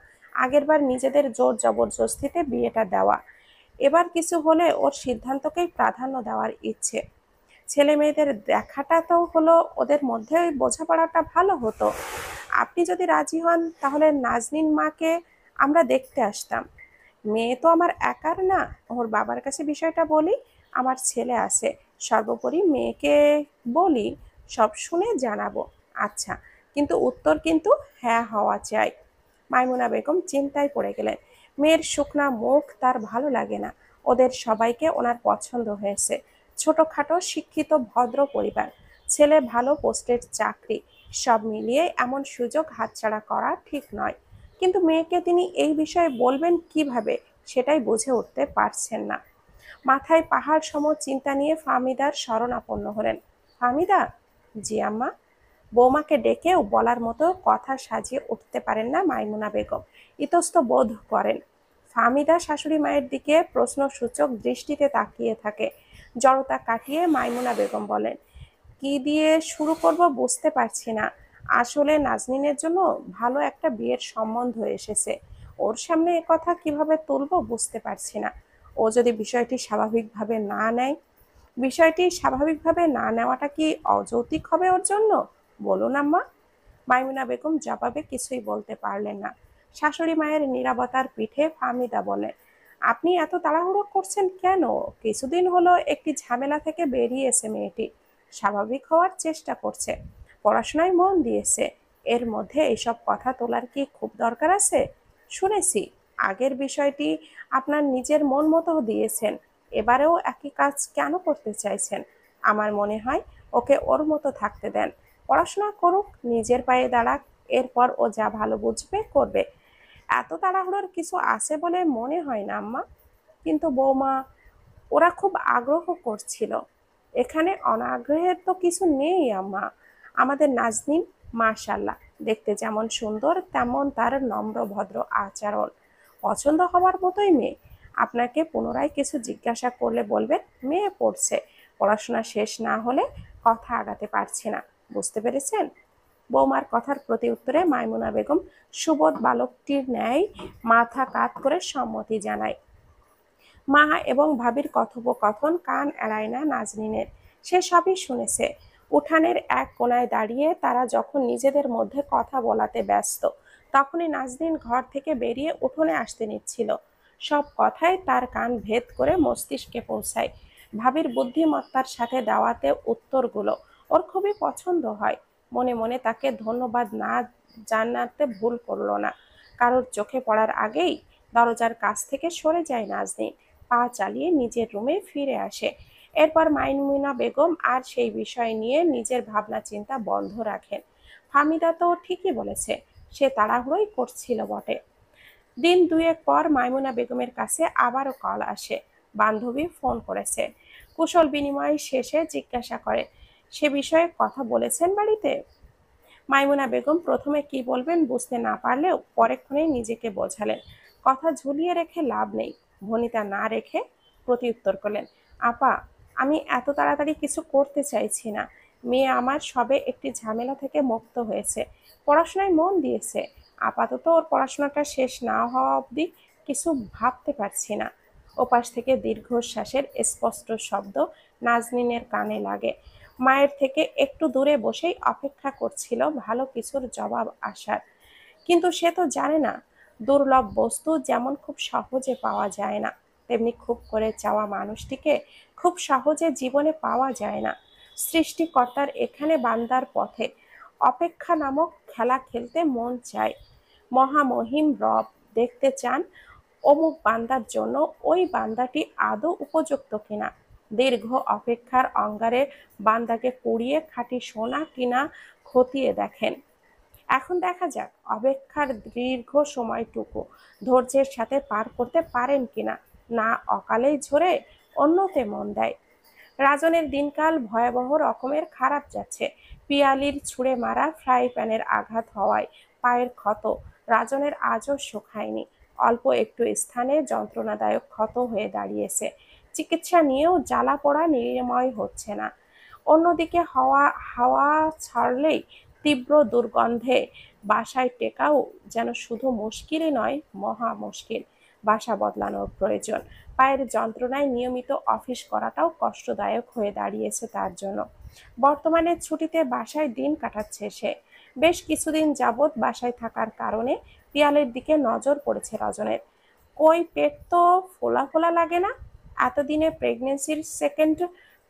আগেরবার নিজেদের জোর জবরদস্তিতে বিয়েটা দেওয়া, এবার কিছু হলে ওর সিদ্ধান্তকেই প্রাধান্য দেওয়ার ইচ্ছে। ছেলে মেয়েদের দেখাটা তো হলো, ওদের মধ্যে ওই বোঝাপড়াটা ভালো হতো। আপনি যদি রাজি হন তাহলে নাজনীন মাকে আমরা দেখতে আসতাম। মেয়ে তো আমার একার না, ওর বাবার কাছে বিষয়টা বলি। আমার ছেলে আছে, সর্বোপরি মেয়েকে বলি, সব শুনে জানাবো। আচ্ছা, কিন্তু উত্তর কিন্তু হ্যাঁ হওয়া চাই। মাইমুনা বেগম চিন্তায় পড়ে গেলেন। মেয়ের শুকনা মুখ তার ভালো লাগে না। ওদের সবাইকে ওনার পছন্দ হয়েছে। ছোটখাটো শিক্ষিত ভদ্র পরিবার, ছেলে ভালো পোস্টের চাকরি, সব মিলিয়ে এমন সুযোগ হাতছাড়া করা ঠিক নয়। কিন্তু মেয়েকে তিনি এই বিষয়ে বলবেন কিভাবে, সেটাই বুঝে উঠতে পারছেন না। মাথায় পাহাড় সম চিন্তা নিয়ে ফাহমিদার শরণাপন্ন হলেন। ফাহমিদা। জি আম্মা। বৌমাকে ডেকেও বলার মতো কথা সাজিয়ে উঠতে পারেন না মাইমুনা বেগম। ইতস্ত বোধ করেন। ফাহমিদা শাশুড়ি মায়ের দিকে প্রশ্নসূচক দৃষ্টিতে তাকিয়ে থাকে। জড়তা কাটিয়ে মাইমুনা বেগম বলেন, কি দিয়ে শুরু করব বুঝতে পারছি না। আসলে নাজনীনের জন্য ভালো একটা বিয়ের সম্বন্ধ এসেছে। ওর সামনে এ কথা কিভাবে তুলবো বুঝতে পারছি না। ও যদি বিষয়টি স্বাভাবিকভাবে না নেয়, বিষয়টি স্বাভাবিকভাবে না নেওয়াটা কি অযৌক্তিক হবে ওর জন্য? বলুন আম্মা। মাইমুনা বেগম জবাবে কিছুই বলতে পারলেন না। শাশুড়ি মায়ের নীরবতার পিঠে ফাহমিদা বলেন, আপনি এত তাড়াহুড়ো করছেন কেন? কিছুদিন হলো একটি ঝামেলা থেকে বেরিয়েছে মেয়েটি, স্বাভাবিক হওয়ার চেষ্টা করছে, পড়াশোনায় মন দিয়েছে। এর মধ্যে এইসব কথা তোলার কি খুব দরকার আছে? শুনেছি আগের বিষয়টি আপনার নিজের মন মতো দিয়েছেন, এবারেও একই কাজ কেন করতে চাইছেন? আমার মনে হয় ওকে ওর মতো থাকতে দেন, পড়াশোনা করুক, নিজের পায়ে দাঁড়াক, এরপর ও যা ভালো বুঝবে করবে। এত তাড়াহুড়োর কিছু আছে বলে মনে হয় না আম্মা। কিন্তু বৌমা, ওরা খুব আগ্রহ করছিল। এখানে অনাগ্রহের তো কিছু নেই আম্মা। আমাদের নাজনীন মাশাআল্লাহ, দেখতে যেমন সুন্দর তেমন তার নম্র ভদ্র আচরণ, পছন্দ হওয়ার মতোই মেয়ে। আপনাকে পুনরায় কিছু জিজ্ঞাসা করলে বলবেন মেয়ে পড়ছে, পড়াশোনা শেষ না হলে কথা আগাতে পারছে না। বুঝতে পেরেছেন? বৌমার কথার প্রতি উত্তরে মাইমুনা বেগম সুবোধ বালকটির ন্যায় মাথা কাত করে সম্মতি জানায়। মা এবং ভাবির কথোপকথন কান এড়ায় না নাজনীনের। সে সবই শুনেছে। উঠানের এক কোনায় দাঁড়িয়ে তারা যখন নিজেদের মধ্যে কথা বলাতে ব্যস্ত, তখনই নাজনীন ঘর থেকে বেরিয়ে উঠোনে আসতে নিচ্ছিল। সব কথাই তার কান ভেদ করে মস্তিষ্কে পৌঁছায়। ভাবির বুদ্ধিমত্তার সাথে দেওয়াতে উত্তরগুলো ওর খুবই পছন্দ হয়। মনে মনে তাকে ধন্যবাদ না জানাতে ভুল করল না। কারোর চোখে পড়ার আগেই দরজার কাছ থেকে সরে যায় নাজনীন, পা চালিয়ে নিজের রুমে ফিরে আসে। এরপর মাইমুনা বেগম আর সেই বিষয় নিয়ে নিজের ভাবনা চিন্তা বন্ধ রাখেন। ফাহমিদা তো ঠিকই বলেছে, সে তাড়াহুড়োই করছিল বটে। দিন দুয়েক পর মাইমুনা বেগমের কাছে আবারও কল আসে। বান্ধবী ফোন করেছে। কুশল বিনিময় শেষে জিজ্ঞাসা করে, সে বিষয়ে কথা বলেছেন বাড়িতে? মাইমুনা বেগম প্রথমে কি বলবেন বুঝতে না পারলেও পরেক্ষণেই নিজেকে বোঝালেন কথা ঝুলিয়ে রেখে লাভ নেই। ভনিতা না রেখে প্রতিউত্তর করলেন, আপা, আমি এত তাড়াতাড়ি কিছু করতে চাইছি না। মেয়ে আমার সবে একটি ঝামেলা থেকে মুক্ত হয়েছে, পড়াশোনায় মন দিয়েছে। আপাতত ওর পড়াশোনাটা শেষ না হওয়া অবধি কিছু ভাবতে পারছি না। ওপাশ থেকে দীর্ঘশ্বাসের স্পষ্ট শব্দ নাজনীনের কানে লাগে। মায়ের থেকে একটু দূরে বসেই অপেক্ষা করছিল ভালো কিছুর জবাব আসার। কিন্তু সে তো জানে না, দুর্লভ বস্তু যেমন খুব সহজে পাওয়া যায় না, তেমনি খুব করে চাওয়া মানুষটিকে খুব সহজে জীবনে পাওয়া যায় না। সৃষ্টিকর্তার এখানে বান্দার পথে অপেক্ষা নামক খেলা খেলতে মন চায়। মহামহিম রব দেখতে চান অমুক বান্দার জন্য ওই বান্দাটি আদৌ উপযুক্ত কিনা। দীর্ঘ অপেক্ষার অঙ্গারে বান্দাকে পুড়িয়ে খাঁটি সোনা কিনা খতিয়ে দেখেন। এখন দেখা যাক অপেক্ষার দীর্ঘ সময়টুকু ধৈর্যের সাথে পার করতে পারেন কিনা, না অকালেই ঝরে অন্যতে মন দেয়। রাজনের দিনকাল ভয়াবহ রকমের খারাপ যাচ্ছে। পিয়ালির ছুঁড়ে মারা ফ্রাই প্যানের আঘাত হওয়ায় পায়ের ক্ষত রাজনের আজও শুকায়নি। অল্প একটু স্থানে যন্ত্রণাদায়ক ক্ষত হয়ে দাঁড়িয়েছে। চিকিৎসা নিয়েও জ্বালা পোড়া নিরাময় হচ্ছে না। অন্যদিকে হাওয়া ছাড়লেই তীব্র দুর্গন্ধে বাসায় টেকাও যেন শুধু মুশকিলই নয়, মহা মুশকিল। বাসা বদলানোর প্রয়োজন। পায়ের যন্ত্রণায় নিয়মিত অফিস করাটাও কষ্টদায়ক হয়ে দাঁড়িয়েছে তার জন্য। বর্তমানে ছুটিতে বাসায় দিন কাটাচ্ছে সে। বেশ কিছুদিন যাবৎ বাসায় থাকার কারণে পিয়ালের দিকে নজর পড়েছে রজনের। কই পেট তো ফোলা ফোলা লাগে না? এতদিনে প্রেগনেন্সির সেকেন্ড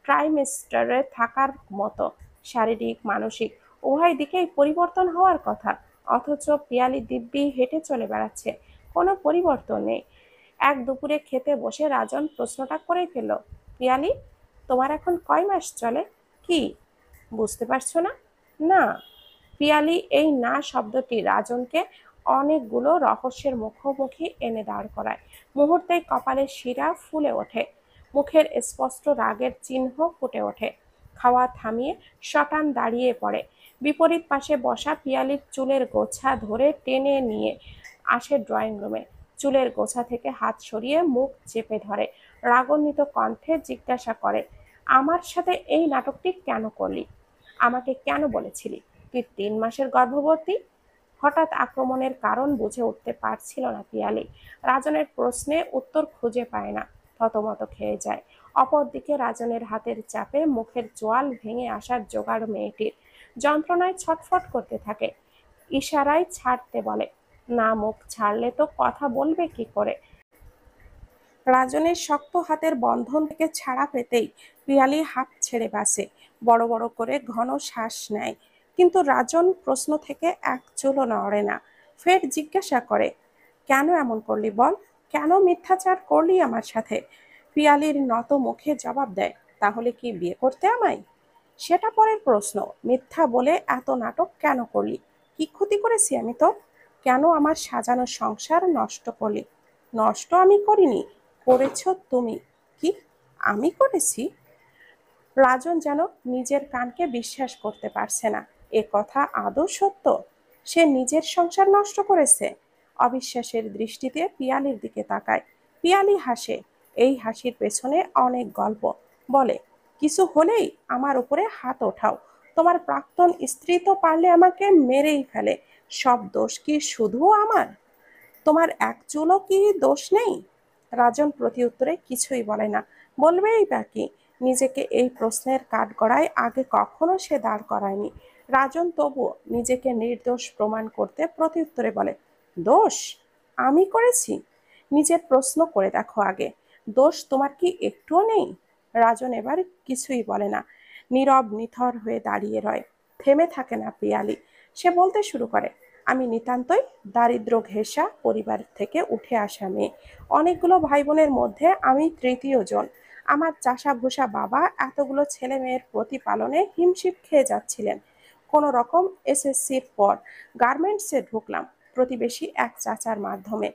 ট্রাইমেস্টারে থাকার মতো শারীরিক মানসিক উভয় দিকেই পরিবর্তন হওয়ার কথা, অথচ পিয়ালি দিব্যি হেঁটে চলে বেড়াচ্ছে, কোনো পরিবর্তন নেই। এক দুপুরে খেতে বসে রাজন প্রশ্নটা করেই ফেলল, পিয়ালি, তোমার এখন কয় মাস চলে? কি বুঝতে পারছো না? না। পিয়ালি এই না শব্দটি রাজনকে অনেকগুলো রহস্যের মুখোমুখি এনে দাঁড় করায়। মুহূর্তেই কপালের শিরা ফুলে ওঠে, মুখের স্পষ্ট রাগের চিহ্ন ফুটে ওঠে। খাওয়া থামিয়ে শটান দাঁড়িয়ে পড়ে। বিপরীত পাশে বসা পিয়ালির চুলের গোছা ধরে টেনে নিয়ে আসে ড্রয়িং রুমে। চুলের গোছা থেকে হাত সরিয়ে মুখ চেপে ধরে রাগান্বিত কণ্ঠে জিজ্ঞাসা করে, আমার সাথে এই নাটকটি কেন করলি? আমাকে কেন বলেছিলি তুই 3 মাসের গর্ভবতী? হঠাৎ আক্রমণের কারণ বুঝে উঠতে পারছিল না পিয়ালি। রাজনের প্রশ্নে উত্তর খুঁজে পায় না, থতমত খেয়ে যায়। অপরদিকে রাজনের হাতের চাপে মুখের চোয়াল ভেঙে আসার জোগাড় মেয়েটির। যন্ত্রণায় ছটফট করতে থাকে, ইশারায় ছাড়তে বলে। না, মুখ ছাড়লে তো কথা বলবে কি করে? রাজনের শক্ত হাতের বন্ধন থেকে ছাড়া পেতেই পিয়ালি হাঁপ ছেড়ে বাঁচে, বড় বড় করে ঘন শ্বাস নেয়। কিন্তু রাজন প্রশ্ন থেকে এক চুলও নড়ে না। ফের জিজ্ঞাসা করে, কেন এমন করলি বল? কেন মিথ্যাচার করলি আমার সাথে? পিয়ালির নত মুখে জবাব দেয়, তাহলে কি বিয়ে করতে আমায়? সেটা পরের প্রশ্ন। মিথ্যা বলে এত নাটক কেন করলি? কি ক্ষতি করেছি আমি তোর? কেন আমার সাজানো সংসার নষ্ট করলি? নষ্ট আমি করিনি, করেছ তুমি। কি আমি করেছি? রাজন যেন নিজের কানকে বিশ্বাস করতে পারছে না। এ কথা আদৌ সত্য? সে নিজের সংসার নষ্ট করেছে? অবিশ্বাসের দৃষ্টিতে পিয়ালির দিকে তাকায়। পিয়ালি হাসে। এই হাসির পেছনে অনেক গল্প। বলে, কিছু হলেই আমার উপরে হাত ওঠাও। তোমার প্রাক্তন স্ত্রী তো পারলে আমাকে মেরেই ফেলে। সব দোষ কি শুধু আমার? তোমার এক চুলও কি দোষ নেই? রাজন প্রতিউত্তরে কিছুই বলে না। বলবেই বা কি? নিজেকে এই প্রশ্নের কাঠগড়ায় আগে কখনো সে দাঁড় করায়নি। রাজন তবুও নিজেকে নির্দোষ প্রমাণ করতে প্রতিউত্তরে বলে, দোষ আমি করেছি? নিজের প্রশ্ন করে দেখো আগে, দোষ তোমার কি একটুও নেই? রাজন এবার কিছুই বলে না, নীরব নিথর হয়ে দাঁড়িয়ে রয়। থেমে থাকে না পিয়ালি। সে বলতে শুরু করে, আমি নিতান্তই দারিদ্র ঘেঁষা পরিবার থেকে উঠে আসা মেয়ে। অনেকগুলো ভাই বোনের মধ্যে আমি তৃতীয় জন। আমার চাষা ভুষা বাবা এতগুলো ছেলে মেয়ের প্রতিপালনে হিমশিম খেয়ে যাচ্ছিলেন। কোনো রকম এসএসসির পর গার্মেন্টসে ঢুকলাম প্রতিবেশী এক চাচার মাধ্যমে।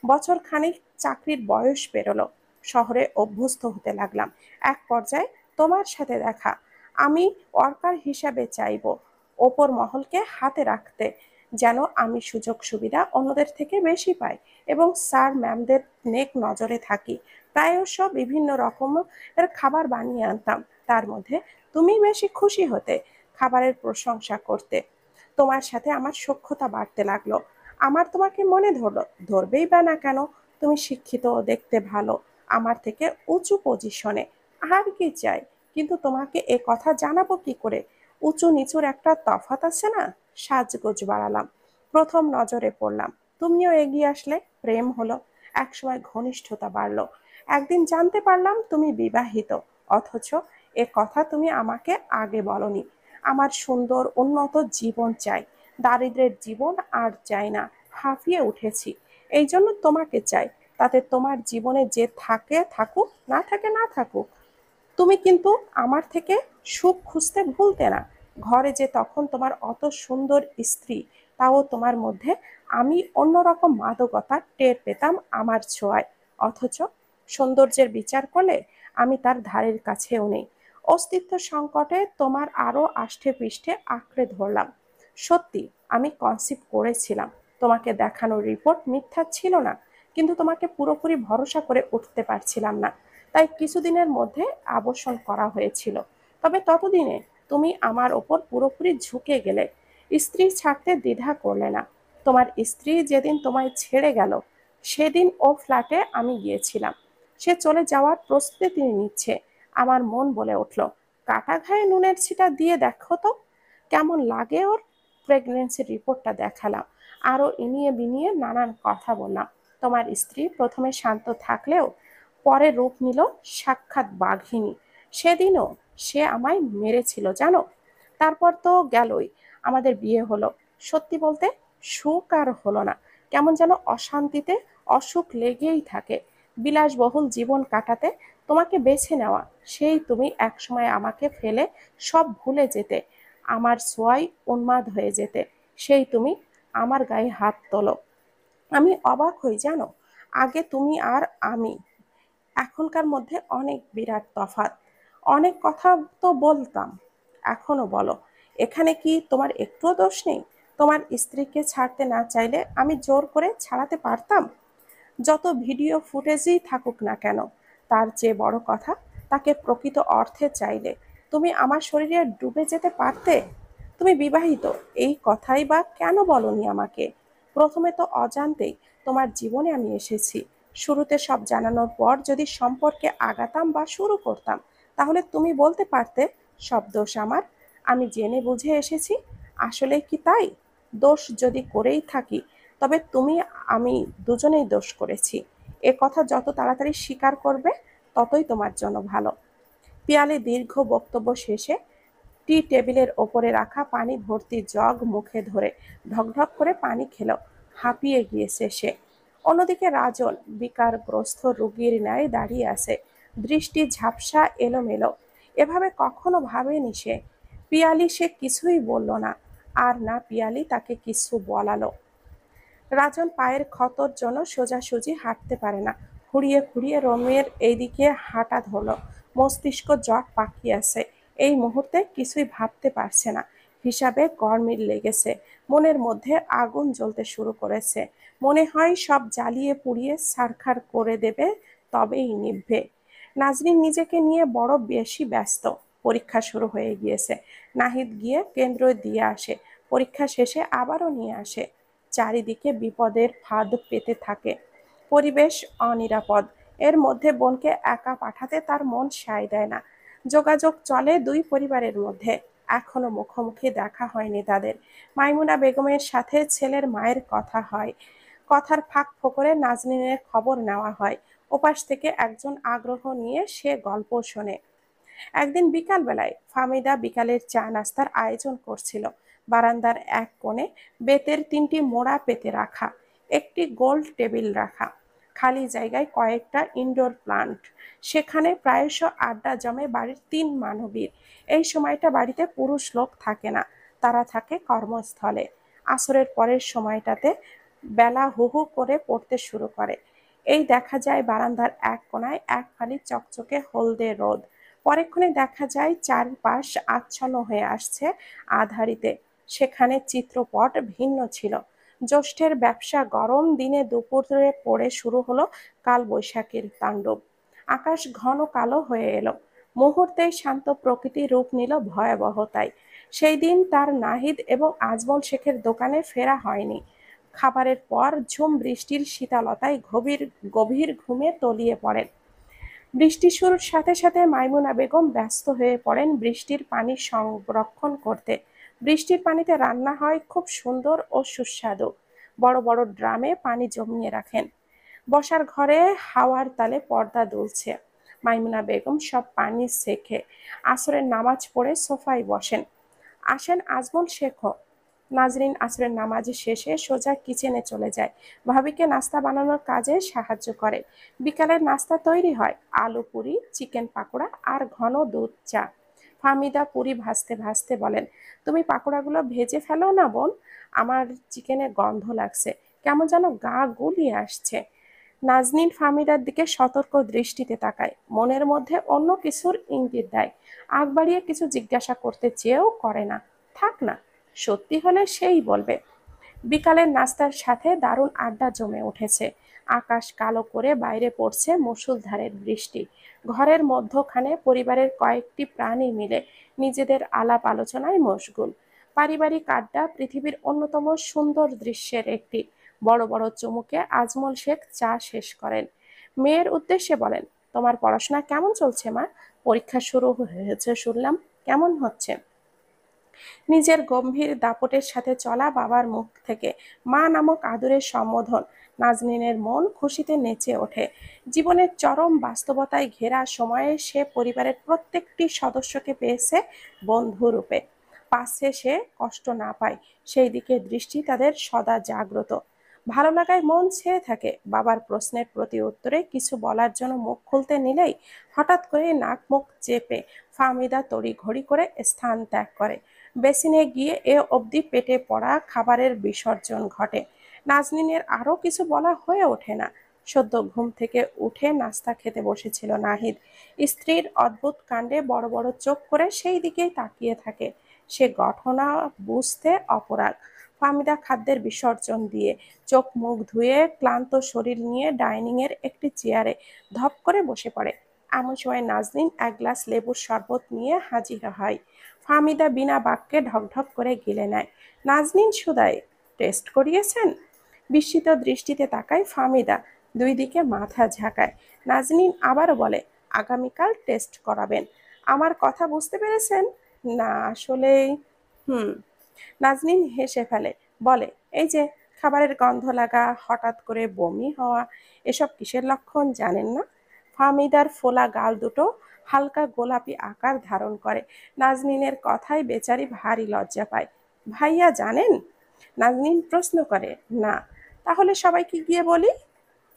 বছর খানিক চাকরির বয়স পেরোলো। শহরে অভ্যস্ত হতে লাগলাম। এক পর্যায়ে তোমার সাথে দেখা। আমি ওয়ার্কার হিসাবে চাইব ওপর মহলকে হাতে রাখতে, যেন আমি সুযোগ সুবিধা অন্যদের থেকে বেশি পাই এবং স্যার ম্যামদের নেক নজরে থাকি। প্রায়শ বিভিন্ন রকমের খাবার বানিয়ে আনতাম, তার মধ্যে তুমি বেশি খুশি হতে, খাবারের প্রশংসা করতে। তোমার সাথে আমার সখ্যতা বাড়তে লাগলো। আমার তোমাকে মনে ধরলো, ধরবেই বা না কেন? তুমি শিক্ষিত, দেখতে ভালো, আমার থেকে উঁচু পজিশনে, আর কি চাই? কিন্তু তোমাকে এ কথা জানাবো কি করে? উঁচু নিচুর একটা তফাৎ আছে না? সাজগোজ বাড়ালাম, প্রথম নজরে পড়লাম, তুমিও এগিয়ে আসলে, প্রেম হলো, একসময় ঘনিষ্ঠতা বাড়লো। একদিন জানতে পারলাম তুমি বিবাহিত, অথচ এ কথা তুমি আমাকে আগে বলনি। আমার সুন্দর উন্নত জীবন চাই, দারিদ্রের জীবন আর চাই না। হাঁফিয়ে উঠেছি, এই জন্য তোমাকে চাই, তাতে তোমার জীবনে যে থাকে থাকুক, না থাকে না থাকুক। তুমি কিন্তু আমার থেকে সুখ খুঁজতে ভুলতে না। ঘরে যে তখন তোমার অত সুন্দর স্ত্রী, তাও তোমার মধ্যে আমি অন্যরকম মাদকতা টের পেতাম আমার ছোঁয়ায়। অথচ সৌন্দর্যের বিচার করলে আমি তার ধারের কাছেও নেই। অস্তিত্ব সংকটে তোমার আরো আষ্টে পৃষ্ঠে আঁকড়ে ধরলাম। সত্যি আমি কনসিভ করেছিলাম, তোমাকে দেখানো রিপোর্ট মিথ্যা ছিল না, কিন্তু তোমাকে পুরোপুরি ভরসা করে উঠতে পারছিলাম না, তাই কিছুদিনের মধ্যে আবাসন করা হয়েছিল। তবে ততদিনে তুমি আমার ওপর পুরোপুরি ঝুঁকে গেলে, স্ত্রী ছাড়তে দ্বিধা করলে না। তোমার স্ত্রী যেদিন তোমায় ছেড়ে গেল, সেদিন ও ফ্ল্যাটে আমি গিয়েছিলাম। সে চলে যাওয়ার প্রস্তুতি নিচ্ছে। আমার মন বলে উঠল, কাটা ঘায়ে নুনের ছিটা দিয়ে দেখো তো কেমন লাগে ওর। প্রেগনেন্সির রিপোর্টটা দেখালাম, আরো ইনিয়ে বিনিয়ে নানান কথা বললাম। তোমার স্ত্রী প্রথমে শান্ত থাকলেও পরে রূপ নিল সাক্ষাৎ বাঘিনী। সেদিনও সে আমায় মেরেছিল জানো। তারপর তো গেলই, আমাদের বিয়ে হলো। সত্যি বলতে সুখ আর হলো না, কেমন যেন অশান্তিতে অসুখ লেগেই থাকে। বিলাসবহুল জীবন কাটাতে তোমাকে বেছে নেওয়া, সেই তুমি একসময় আমাকে ফেলে সব ভুলে যেতে, আমার ছোঁয়ায় উন্মাদ হয়ে যেতে, সেই তুমি আমার গায়ে হাত তোলো। আমি অবাক হই জানো, আগে তুমি আর আমি, এখনকার মধ্যে অনেক বিরাট তফাৎ। অনেক কথা তো বলতাম, এখনো বলো। এখানে কি তোমার একটুও দোষ নেই? তোমার স্ত্রীকে ছাড়তে না চাইলে আমি জোর করে ছাড়াতে পারতাম। যত ভিডিও ফুটেজই থাকুক না কেন, তার চেয়ে বড় কথা, তাকে প্রকৃত অর্থে চাইলে তুমি আমার শরীরে ডুবে যেতে পারতে। তুমি বিবাহিত, এই কথাই বা কেন বলনি আমাকে? প্রথমে তো অজান্তেই তোমার জীবনে আমি এসেছি। শুরুতে সব জানানোর পর যদি সম্পর্কে আগাতাম বা শুরু করতাম, তাহলে তুমি বলতে পারতে সব দোষ আমার, আমি জেনে বুঝে এসেছি। আসলে কি তাই? দোষ যদি করেই থাকি, তবে তুমি আমি দুজনেই দোষ করেছি। এ কথা যত তাড়াতাড়ি স্বীকার করবে, ততই তোমার জন্য ভালো। পিয়ালে দীর্ঘ বক্তব্য শেষে টি টেবিলের ওপরে রাখা পানি ভর্তি জগ মুখে ধরে ঢকঢক করে পানি খেল। হাঁপিয়ে গিয়েছে সে। অন্যদিকে রাজন বিকারগ্রস্ত রোগীর ন্যায় দাঁড়িয়ে আছে, দৃষ্টি ঝাপসা এলোমেলো। এভাবে কখনো ভাবেনি সে। পিয়ালি সে কিছুই বলল না, আর না পিয়ালি তাকে কিছু বলালো। রাজন পায়ের ক্ষতর জন্য সোজাসুজি হাঁটতে পারে না, খুঁড়িয়ে খুঁড়িয়ে রোমের এইদিকে হাঁটা ধরল। মস্তিষ্ক জট পাকিয়েছে, এই মুহূর্তে কিছুই ভাবতে পারছে না। হিসাবে গরমিল লেগেছে, মনের মধ্যে আগুন জ্বলতে শুরু করেছে। মনে হয় সব জ্বালিয়ে পুড়িয়ে ছারখার করে দেবে, তবেই নিভবে। নাজনীন নিজেকে নিয়ে বড় বেশি ব্যস্ত। পরীক্ষা শুরু হয়ে গিয়েছে। নাহিদ গিয়ে কেন্দ্র দিয়ে আসে, পরীক্ষা শেষে আবারও নিয়ে আসে। চারিদিকে বিপদের ফাঁদ পেতে থাকে, পরিবেশ অনিরাপদ। এর মধ্যে বোনকে একা পাঠাতে তার মন সায় দেয় না। যোগাযোগ চলে দুই পরিবারের মধ্যে, এখনো মুখোমুখি দেখা হয়নি তাদের। মাইমুনা বেগমের সাথে ছেলের মায়ের কথা হয়, কথার ফাঁক ফোকরে নাজনীনের খবর নেওয়া হয়। ওপাশ থেকে একজন আগ্রহ নিয়ে সে গল্প শোনে। একদিন বিকালবেলায় ফাহমিদা বিকালের চা নাস্তার আয়োজন করছিল। বারান্দার এক কোণে বেতের তিনটি মোড়া পেতে রাখা, একটি গোল টেবিল রাখা, খালি জায়গায় কয়েকটা ইনডোর প্লান্ট। সেখানে প্রায়শ আড্ডা জমে বাড়ির তিন মানবীর। এই সময়টা বাড়িতে পুরুষ লোক থাকে না, তারা থাকে কর্মস্থলে। আসরের পরের সময়টাতে বেলা হু হু করে পড়তে শুরু করে। এই দেখা যায় বারান্দার এক কোণায় এক ফালি চকচকে হলদে রোদ, পরেক্ষণে দেখা যায় চারপাশ আচ্ছন্ন হয়ে আসছে আধারিতে। সেখানে চিত্রপট ভিন্ন ছিল। জ্যৈষ্ঠের ব্যবসা গরম দিনে দুপুরে পড়ে শুরু হলো কালবৈশাখীর তাণ্ডব। আকাশ ঘন কালো হয়ে এলো। মুহূর্তেই শান্ত প্রকৃতি রূপ নিল ভয়াবহতায়। সেই দিন তার নাহিদ এবং আজমল শেখের দোকানে ফেরা হয়নি। খাবারের পর ঝুম বৃষ্টির শীতলতায় গভীর গভীর ঘুমে তলিয়ে পড়েন। বৃষ্টি শুরুর সাথে সাথে মাইমুনা বেগম ব্যস্ত হয়ে পড়েন বৃষ্টির পানি সংরক্ষণ করতে। বৃষ্টির পানিতে রান্না হয় খুব সুন্দর ও সুস্বাদু। বড় বড় ড্রামে পানি জমিয়ে রাখেন। বসার ঘরে হাওয়ার তালে পর্দা দুলছে। মাইমুনা বেগম সব পানি সেকে আসরের নামাজ পড়ে সোফায় বসেন। আসেন আজমল শেখও। নাজরিন আসরের নামাজ শেষে সোজা কিচেনে চলে যায়। ভাবিকে নাস্তা বানানোর কাজে সাহায্য করে। বিকালের নাস্তা তৈরি হয় আলু পুরি, চিকেন পাকোড়া আর ঘন দুধ চা। ফাহমিদা পুরি ভাজতে ভাজতে বলেন, তুমি পাকোড়াগুলো ভেজে ফেলো না বোন, আমার চিকেনের গন্ধ লাগছে, কেমন যেন গা গুলিয়ে আসছে। নাজনীন ফাহমিদার দিকে সতর্ক দৃষ্টিতে তাকায়, মনের মধ্যে অন্য কিছুর ইঙ্গিত দেয়। আগ বাড়িয়ে কিছু জিজ্ঞাসা করতে চেয়েও করে না। থাক না, সত্যি হলে সেই বলবে। বিকালের নাস্তার সাথে দারুণ আড্ডা জমে উঠেছে। আকাশ কালো করে বাইরে পড়ছে মুষলধারের বৃষ্টি। ঘরের মধ্যখানে পরিবারের কয়েকটি প্রাণী মিলে নিজেদের আলাপ আলোচনায় মশগুল। পারিবারিক আড্ডা পৃথিবীর অন্যতম সুন্দর দৃশ্যের একটি। বড় বড় চুমুকে আজমল শেখ চা শেষ করেন। মেয়ের উদ্দেশ্যে বলেন, তোমার পড়াশোনা কেমন চলছে মা? পরীক্ষা শুরু হয়েছে শুনলাম, কেমন হচ্ছে? নিজের গম্ভীর দাপটের সাথে চলা বাবার মুখ থেকে মা নামক আদরের সম্বোধন নাজনীনের মন খুশিতে নেচে ওঠে। জীবনের চরম বাস্তবতায় ঘেরা সময়ে সে পরিবারের প্রত্যেকটি সদস্যকে পেয়েছে বন্ধুরূপে। পাশে সে কষ্ট না পায়, সেই দিকে দৃষ্টি তাদের সদা জাগ্রত। ভালো লাগায় মন ছেয়ে থাকে। বাবার প্রশ্নের প্রতি উত্তরে কিছু বলার জন্য মুখ খুলতে নিলেই হঠাৎ করে নাক মুখ চেপে ফাহমিদা তড়িঘড়ি করে স্থান ত্যাগ করে। বেসিনে গিয়ে এ অবধি পেটে পড়া খাবারের বিসর্জন ঘটে। নাজনীনের আরও কিছু বলা হয়ে ওঠে না। সদ্য ঘুম থেকে উঠে নাস্তা খেতে বসেছিল নাহিদ। স্ত্রীর অদ্ভুত কাণ্ডে বড় বড় চোখ করে সেই দিকেই তাকিয়ে থাকে। সে ঘটনা বুঝতে অপরাগ। ফাহমিদা খাদ্যের বিসর্জন দিয়ে চোখ মুখ ধুয়ে ক্লান্ত শরীর নিয়ে ডাইনিংয়ের একটি চেয়ারে ধপ করে বসে পড়ে। এমন সময় নাজনীন এক গ্লাস লেবুর শরবত নিয়ে হাজির হয়। ফাহমিদা বিনা বাক্যে ঢকঢক করে গিলে নেয়। নাজনীন সুদায়, টেস্ট করিয়েছেন? বিস্মিত দৃষ্টিতে তাকায় ফাহমিদা, দুই দিকে মাথা ঝাঁকায়। নাজনীন আবারও বলে, আগামীকাল টেস্ট করাবেন। আমার কথা বুঝতে পেরেছেন? না আসলেই। হুম। নাজনীন হেসে ফেলে, বলে, এই যে খাবারের গন্ধ লাগা, হঠাৎ করে বমি হওয়া, এসব কিসের লক্ষণ জানেন না? ফাহমিদার ফোলা গাল দুটো হালকা গোলাপি আকার ধারণ করে। নাজনীনের কথায় বেচারি ভারী লজ্জা পায়। ভাইয়া জানেন? নাজনীন প্রশ্ন করে, না। তাহলে সবাইকে গিয়ে বলি।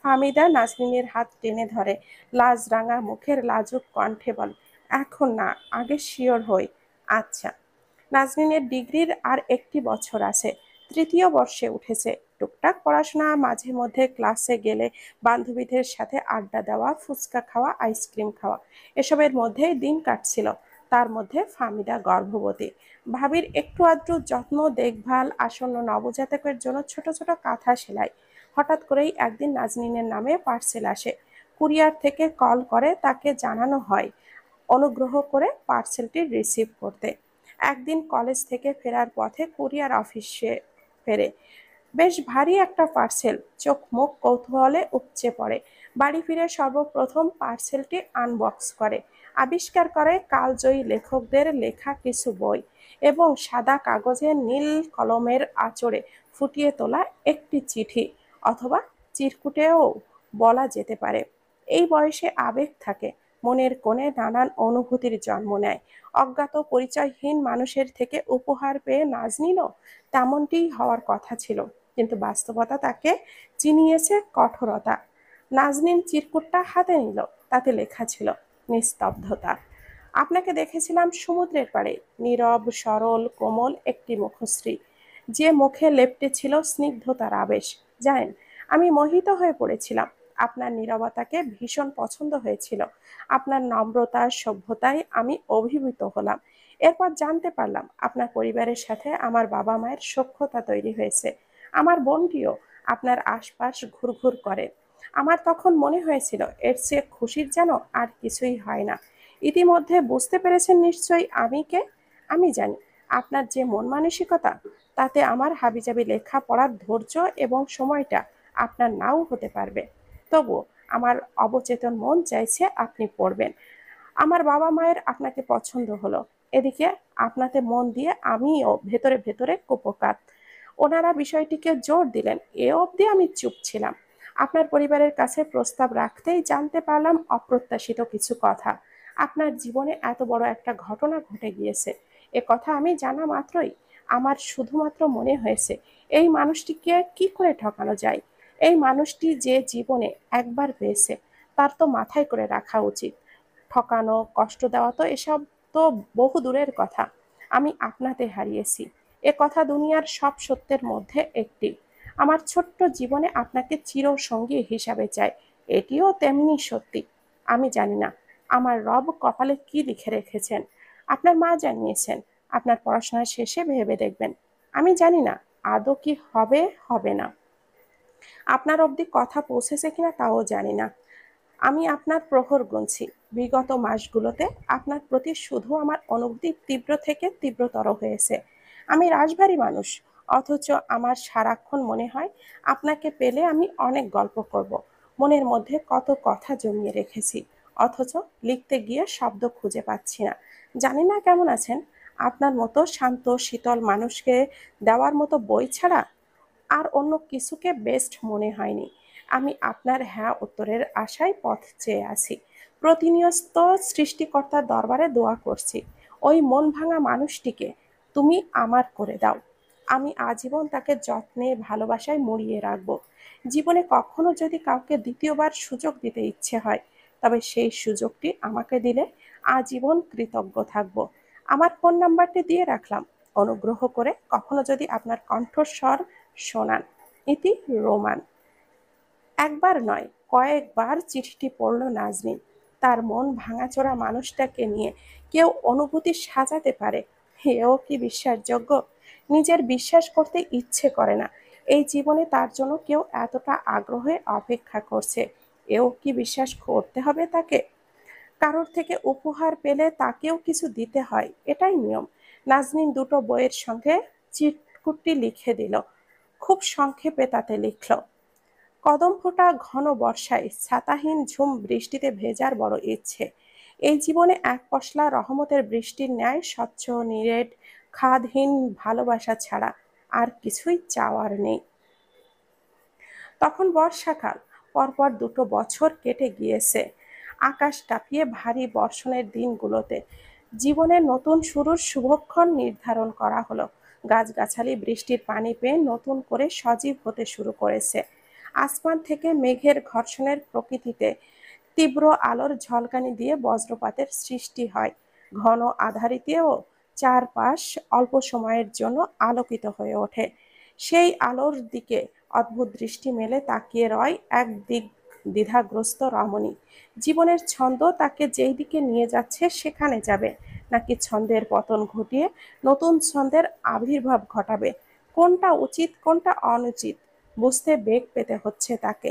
ফাহমিদা নাজনীনের হাত টেনে ধরে। লাজ রাঙা মুখের লাজুক কণ্ঠে বলে, এখন না, আগে শিওর হই। আচ্ছা। নাজনীনের ডিগ্রির আর একটি বছর আছে। তৃতীয় বর্ষে উঠেছে। টুকটাক পড়াশোনা, মাঝে মধ্যে ক্লাসে গেলে বান্ধবীদের সাথে আড্ডা দেওয়া, ফুচকা খাওয়া, আইসক্রিম খাওয়া, এসবের মধ্যেই দিন কাটছিল। তার মধ্যে ফাহমিদা গর্ভবতী। ভাবির একটু আধটু যত্ন দেখভাল, আসন্ন নবজাতকের জন্য ছোট ছোট কাঁথা সেলাই। হঠাৎ করেই একদিন নাজনীনের নামে পার্সেল আসে। কুরিয়ার থেকে কল করে তাকে জানানো হয় অনুগ্রহ করে পার্সেলটি রিসিভ করতে। একদিন কলেজ থেকে ফেরার পথে কুরিয়ার অফিসে ফেরে। বেশ ভারী একটা পার্সেল। চোখ মুখ কৌতূহলে উপচে পড়ে। বাড়ি ফিরে সর্বপ্রথম পার্সেলটি আনবক্স করে। আবিষ্কার করে কালজয়ী লেখকদের লেখা কিছু বই এবং সাদা কাগজে নীল কলমের আঁচড়ে ফুটিয়ে তোলা একটি চিঠি, অথবা চিরকুটেও বলা যেতে পারে। এই বয়সে আবেগ থাকে, মনের কোণে নানান অনুভূতির জন্ম নেয়। অজ্ঞাত পরিচয়হীন মানুষের থেকে উপহার পেয়ে নাজনীনও তেমনটিই হওয়ার কথা ছিল, কিন্তু বাস্তবতা তাকে চিনিয়েছে কঠোরতা। নাজনীন চিরকুটটা হাতে নিল। তাতে লেখা ছিল, নিস্তব্ধতা। আপনাকে দেখেছিলাম সমুদ্রের পাড়ে, নীরব, সরল, কোমল একটি মুখশ্রী, যে মুখে লেপ্টে ছিল স্নিগ্ধতার আবেশ। জানেন, আমি মোহিত হয়ে পড়েছিলাম। আপনার নীরবতাকে ভীষণ পছন্দ হয়েছিল। আপনার নম্রতা, সভ্যতায় আমি অভিভূত হলাম। এরপর জানতে পারলাম আপনার পরিবারের সাথে আমার বাবা-মায়ের সখ্যতা তৈরি হয়েছে। আমার বোনটিও আপনার আশপাশ ঘুরঘুর করে। আমার তখন মনে হয়েছিল এর চেয়ে খুশির যেন আর কিছুই হয় না। ইতিমধ্যে বুঝতে পেরেছেন নিশ্চয়ই আমি কে? আমি জানি আপনার যে মন মানসিকতা, তাতে আমার হাবিজাবি লেখা পড়ার ধৈর্য এবং সময়টা আপনার নাও হতে পারবে। তবুও আমার অবচেতন মন চাইছে আপনি পড়বেন। আমার বাবা-মায়ের আপনাকে পছন্দ হলো। এদিকে আপনাতে মন দিয়ে আমিও ভেতরে ভেতরে কুপোকাত। ওনারা বিষয়টিকে জোর দিলেন, এ অবধি আমি চুপ ছিলাম। আপনার পরিবারের কাছে প্রস্তাব রাখতেই জানতে পারলাম অপ্রত্যাশিত কিছু কথা। আপনার জীবনে এত বড় একটা ঘটনা ঘটে গিয়েছে। এ কথা আমি জানা মাত্রই আমার শুধুমাত্র মনে হয়েছে এই মানুষটিকে কি করে ঠকানো যায়। এই মানুষটি যে জীবনে একবার পেয়েছে, তার তো মাথায় করে রাখা উচিত। ঠকানো, কষ্ট দেওয়া তো এসব তো বহু দূরের কথা। আমি আপনাতে হারিয়েছি, এ কথা দুনিয়ার সব সত্যের মধ্যে একটি। আমার ছোট্ট জীবনে আপনাকে চিরসঙ্গী হিসাবে চাই, এটিও তেমনি সত্যি। আমি জানি না আমার রব কপালে কি লিখে রেখেছেন। আপনার মা জানিয়েছেন আপনার পড়াশোনা শেষে ভেবে দেখবেন। আমি জানি না আদৌ কি হবে হবে না। আপনার অবধি কথা পৌঁছেছে কিনা তাও জানি না। আমি আপনার প্রহর গুনছি। বিগত মাসগুলোতে আপনার প্রতি শুধু আমার অনুভূতি তীব্র থেকে তীব্রতর হয়েছে। আমি রাশভারী মানুষ, অথচ আমার সারাক্ষণ মনে হয় আপনাকে পেলে আমি অনেক গল্প করব। মনের মধ্যে কত কথা জমিয়ে রেখেছি, অথচ লিখতে গিয়ে শব্দ খুঁজে পাচ্ছি না। জানি না কেমন আছেন। আপনার মতো শান্ত শীতল মানুষকে দেওয়ার মতো বই ছাড়া আর অন্য কিছুকে বেস্ট মনে হয়নি। আমি আপনার হ্যাঁ উত্তরের আশায় পথ চেয়ে আছি। প্রতিনিয়ত সৃষ্টিকর্তার দরবারে দোয়া করছি, ওই মন ভাঙা মানুষটিকে তুমি আমার করে দাও। আমি আজীবন তাকে যত্নে ভালোবাসায় মুড়িয়ে রাখবো। জীবনে কখনো যদি কাউকে দ্বিতীয়বার সুযোগ দিতে ইচ্ছে হয়, তবে সেই সুযোগটি আমাকে দিলে আজীবন কৃতজ্ঞ থাকবো। আমার ফোন নাম্বারটি দিয়ে রাখলাম। অনুগ্রহ করে কখনো যদি আপনার কণ্ঠস্বর শোনান। ইতি রোমান। একবার নয়, কয়েকবার চিঠিটি পড়ল নাজনীন। তার মন ভাঙাচোরা মানুষটাকে নিয়ে কেউ অনুভূতি সাজাতে পারে, এও কি বিশ্বাসযোগ্য? নিজের বিশ্বাস করতে ইচ্ছে করে না এই জীবনে তার জন্য কেউ এতটা আগ্রহে অপেক্ষা করছে। এও কি বিশ্বাস করতে হবে তাকে? কারোর থেকে উপহার পেলে তাকেও কিছু দিতে হয়, এটাই নিয়ম। নাজনীন দুটো বইয়ের সঙ্গে চিরকুটটি লিখে দিল। খুব সংক্ষেপে তাতে লিখল, কদম ফোটা ঘন বর্ষায় ছাতাহীন ঝুম বৃষ্টিতে ভেজার বড় ইচ্ছে। এই জীবনে এক পশলা রহমতের বৃষ্টির ন্যায় স্বচ্ছ নিরেট খাদহীন ভালোবাসা ছাড়া আর কিছুই চাওয়ার নেই। তখন বর্ষাকাল। পরপর দুটো বছর কেটে গিয়েছে আকাশ কাঁপিয়ে ভারী বর্ষণের দিনগুলোতে। জীবনের নতুন শুরুর শুভক্ষণ নির্ধারণ করা হলো। গাছগাছালি বৃষ্টির পানি পেয়ে নতুন করে সজীব হতে শুরু করেছে। আসমান থেকে মেঘের ঘর্ষণের প্রকৃতিতে তীব্র আলোর ঝলকানি দিয়ে বজ্রপাতের সৃষ্টি হয়। ঘন আঁধারিতেও চারপাশ অল্প সময়ের জন্য আলোকিত হয়ে ওঠে। সেই আলোর দিকে অদ্ভুত দৃষ্টি মেলে তাকিয়ে রয় এক দ্বিধাগ্রস্ত রমণী। জীবনের ছন্দ তাকে যেই দিকে নিয়ে যাচ্ছে সেখানে যাবে, নাকি ছন্দের পতন ঘটিয়ে নতুন ছন্দের আবির্ভাব ঘটাবে। কোনটা উচিত কোনটা অনুচিত বুঝতে বেগ পেতে হচ্ছে তাকে।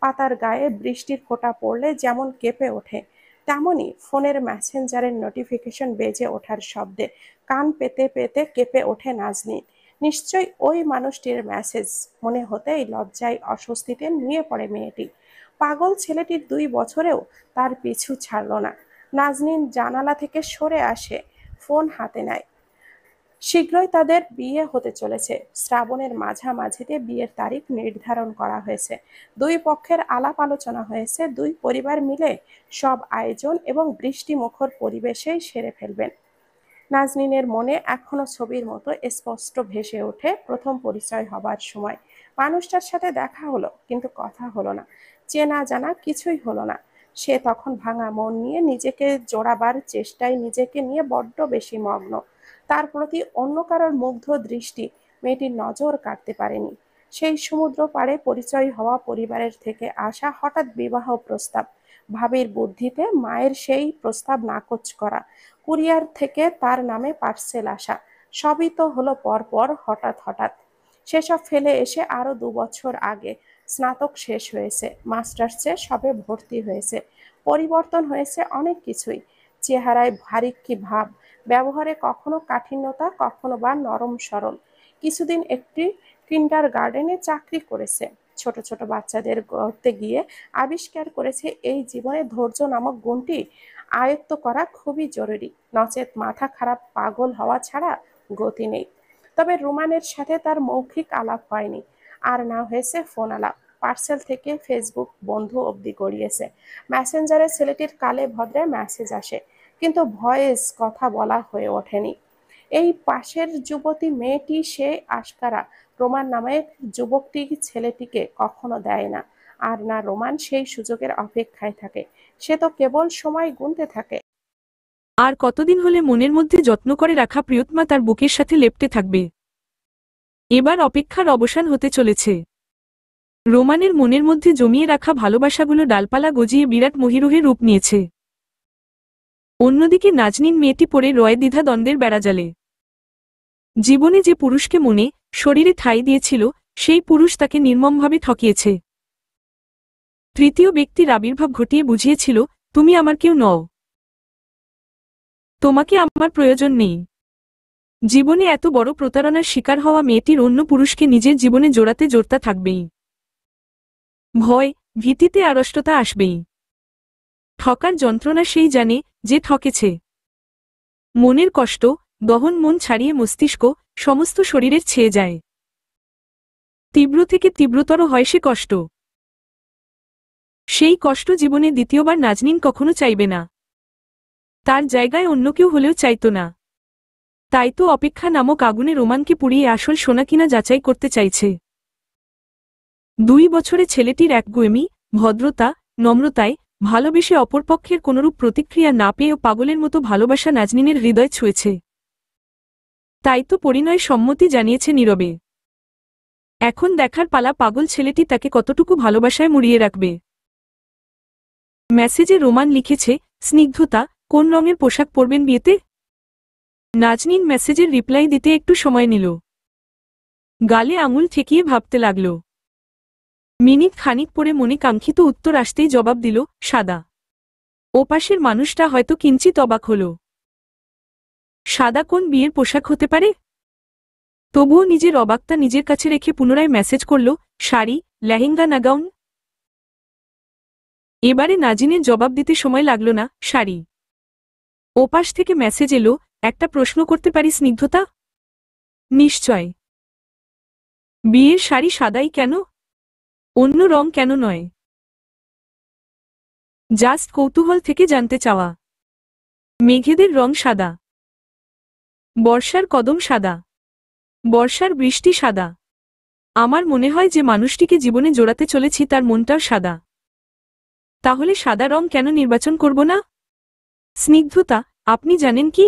পাতার গায়ে বৃষ্টির ফোঁটা পড়লে যেমন কেঁপে ওঠে, তেমনি ফোনের মেসেঞ্জারের নোটিফিকেশন বেজে ওঠার শব্দে কান পেতে পেতে কেঁপে ওঠে নাজনীন। নিশ্চয়ই ওই মানুষটির মেসেজ। মনে হতেই লজ্জায় অস্বস্তিতে নুয়ে পড়ে মেয়েটি। পাগল ছেলেটির 2 বছরেও তার পিছু ছাড়ল না। নাজনীন জানালা থেকে সরে আসে, ফোন হাতে নেয়। শীঘ্রই তাদের বিয়ে হতে চলেছে। শ্রাবণের মাঝামাঝিতে বিয়ের তারিখ নির্ধারণ করা হয়েছে। দুই পক্ষের আলাপ আলোচনা হয়েছে, দুই পরিবার মিলে সব আয়োজন এবং বৃষ্টিমুখর পরিবেশেই সেরে ফেলবেন। নাজনীনের মনে এখনো ছবির মতো স্পষ্ট ভেসে ওঠে প্রথম পরিচয় হবার সময়। মানুষটার সাথে দেখা হলো, কিন্তু কথা হলো না। চেনা জানা কিছুই হলো না। সে তখন ভাঙা মন নিয়ে নিজেকে জোড়াবার চেষ্টায় নিজেকে নিয়ে বড্ড বেশি মগ্ন। তার প্রতি অন্য কারোর মুগ্ধ দৃষ্টি মেয়েটির নজর কাটতে পারেনি। সেই সমুদ্র পাড়ে পরিচয় হওয়া পরিবারের থেকে আসা হঠাৎ বিবাহ প্রস্তাব, ভাবির বুদ্ধিতে মায়ের সেই প্রস্তাব নাকচ করা, কুরিয়ার থেকে তার নামে পার্সেল আসা, সবই তো হলো পরপর, হঠাৎ হঠাৎ। সেসব ফেলে এসে আরো 2 বছর আগে স্নাতক শেষ হয়েছে, মাস্টার্সে সবে ভর্তি হয়েছে। পরিবর্তন হয়েছে অনেক কিছুই। চেহারায় ভারিক্কি ভাব, ব্যবহারে কখনো কাঠিন্যতা, কখনো বা নরম সরল। কিছুদিন একটি কিন্ডারগার্টেনে চাকরি করেছে। ছোট ছোট বাচ্চাদের গড়তে গিয়ে আবিষ্কার করেছে এই জীবনে ধৈর্য নামক গুণটি আয়ত্ত করা খুবই জরুরি, নচেত মাথা খারাপ পাগল হওয়া ছাড়া গতি নেই। তবে রোমানের সাথে তার মৌখিক আলাপ হয়নি, আর না হয়েছে ফোন আলাপ। পার্সেল থেকে ফেসবুক বন্ধু অবধি গড়িয়েছে। মেসেঞ্জারে ছেলেটির কালে ভদ্রে মেসেজ আসে, কিন্তু ভয়েস কথা বলা হয়ে ওঠেনি। এই পাশের যুবতী মেয়েটি সে আশকারা রোমান নামের যুবকটি ছেলেটিকে কখনো দেয় না, আর না রোমান সেই সুযোগের অপেক্ষায় থাকে। সে তো কেবল সময় গুনতে থাকে। আর কতদিন হলে মনের মধ্যে যত্ন করে রাখা প্রিয়তমা তার বুকের সাথে লেপ্টে থাকবে। এবার অপেক্ষার অবসান হতে চলেছে। রোমানের মনের মধ্যে জমিয়ে রাখা ভালোবাসাগুলো ডালপালা গজিয়ে বিরাট মহিরুহে রূপ নিয়েছে। অন্যদিকে নাজনীন মেয়েটি পড়ে রয় দ্বিধা দ্বন্দ্বের বেড়াজালে। জীবনে যে পুরুষকে মনে শরীরে ঠাঁই দিয়েছিল, সেই পুরুষ তাকে নির্মমভাবে ঠকিয়েছে। তৃতীয় ব্যক্তির আবির্ভাব ঘটিয়ে বুঝিয়েছিল, তুমি আমার কেউ নও, তোমাকে আমার প্রয়োজন নেই। জীবনে এত বড় প্রতারণার শিকার হওয়া মেয়েটির অন্য পুরুষকে নিজের জীবনে জোড়াতে জোড়তা থাকবেই। ভয়, ভীতিতে আড়ষ্টতা আসবেই। ঠকার যন্ত্রণা সেই জানে যে ঠকেছে। মনের কষ্ট, দহন মন ছাড়িয়ে মস্তিষ্ক, সমস্ত শরীরের ছেয়ে যায়। তীব্র থেকে তীব্রতর হয় সে কষ্ট। সেই কষ্ট জীবনে দ্বিতীয়বার নাজনীন কখনো চাইবে না। তার জায়গায় অন্য কেউ হলেও চাইত না। তাই তো অপেক্ষা নামক আগুনে রোমানকে পুড়িয়ে আসল সোনা কিনা যাচাই করতে চাইছে। 2 বছরে ছেলেটির একগুঁয়েমি, ভদ্রতা, নম্রতায় ভালোবেসে অপরপক্ষের কোনরূপ প্রতিক্রিয়া না পেয়েও পাগলের মতো ভালোবাসা নাজনীনের হৃদয় ছুঁয়েছে। তাই তো পরিণয় সম্মতি জানিয়েছে নীরবে। এখন দেখার পালা পাগল ছেলেটি তাকে কতটুকু ভালোবাসায় মুড়িয়ে রাখবে। মেসেজে রোমান লিখেছে, স্নিগ্ধতা, কোন রঙের পোশাক পরবেন বিয়েতে? নাজনীন মেসেজের রিপ্লাই দিতে একটু সময় নিল। গালে আঙুল ঠেকিয়ে ভাবতে লাগল। মিনিট খানিক পরে মনে কাঙ্ক্ষিত উত্তর আসতেই জবাব দিল, সাদা। ওপাশের মানুষটা হয়তো কিঞ্চিত অবাক হল। সাদা কোন বিয়ের পোশাক হতে পারে? তবুও নিজের অবাকতা নিজের কাছে রেখে পুনরায় মেসেজ করল, শাড়ি, লেহেঙ্গা না গাউন? এবারে নাজিনের জবাব দিতে সময় লাগল না, শাড়ি। ওপাশ থেকে মেসেজ এলো, একটা প্রশ্ন করতে পারি স্নিগ্ধতা? নিশ্চয়। বিয়ের শাড়ি সাদাই কেন? অন্য রং কেন নয়? জাস্ট কৌতূহল থেকে জানতে চাওয়া। মেঘেদের রং সাদা। বর্ষার কদম সাদা। বর্ষার বৃষ্টি সাদা। আমার মনে হয় যে মানুষটিকে জীবনে জোড়াতে চলেছি তার মনটাও সাদা। তাহলে সাদা রং কেন নির্বাচন করব না? স্নিগ্ধতা, আপনি জানেন কি?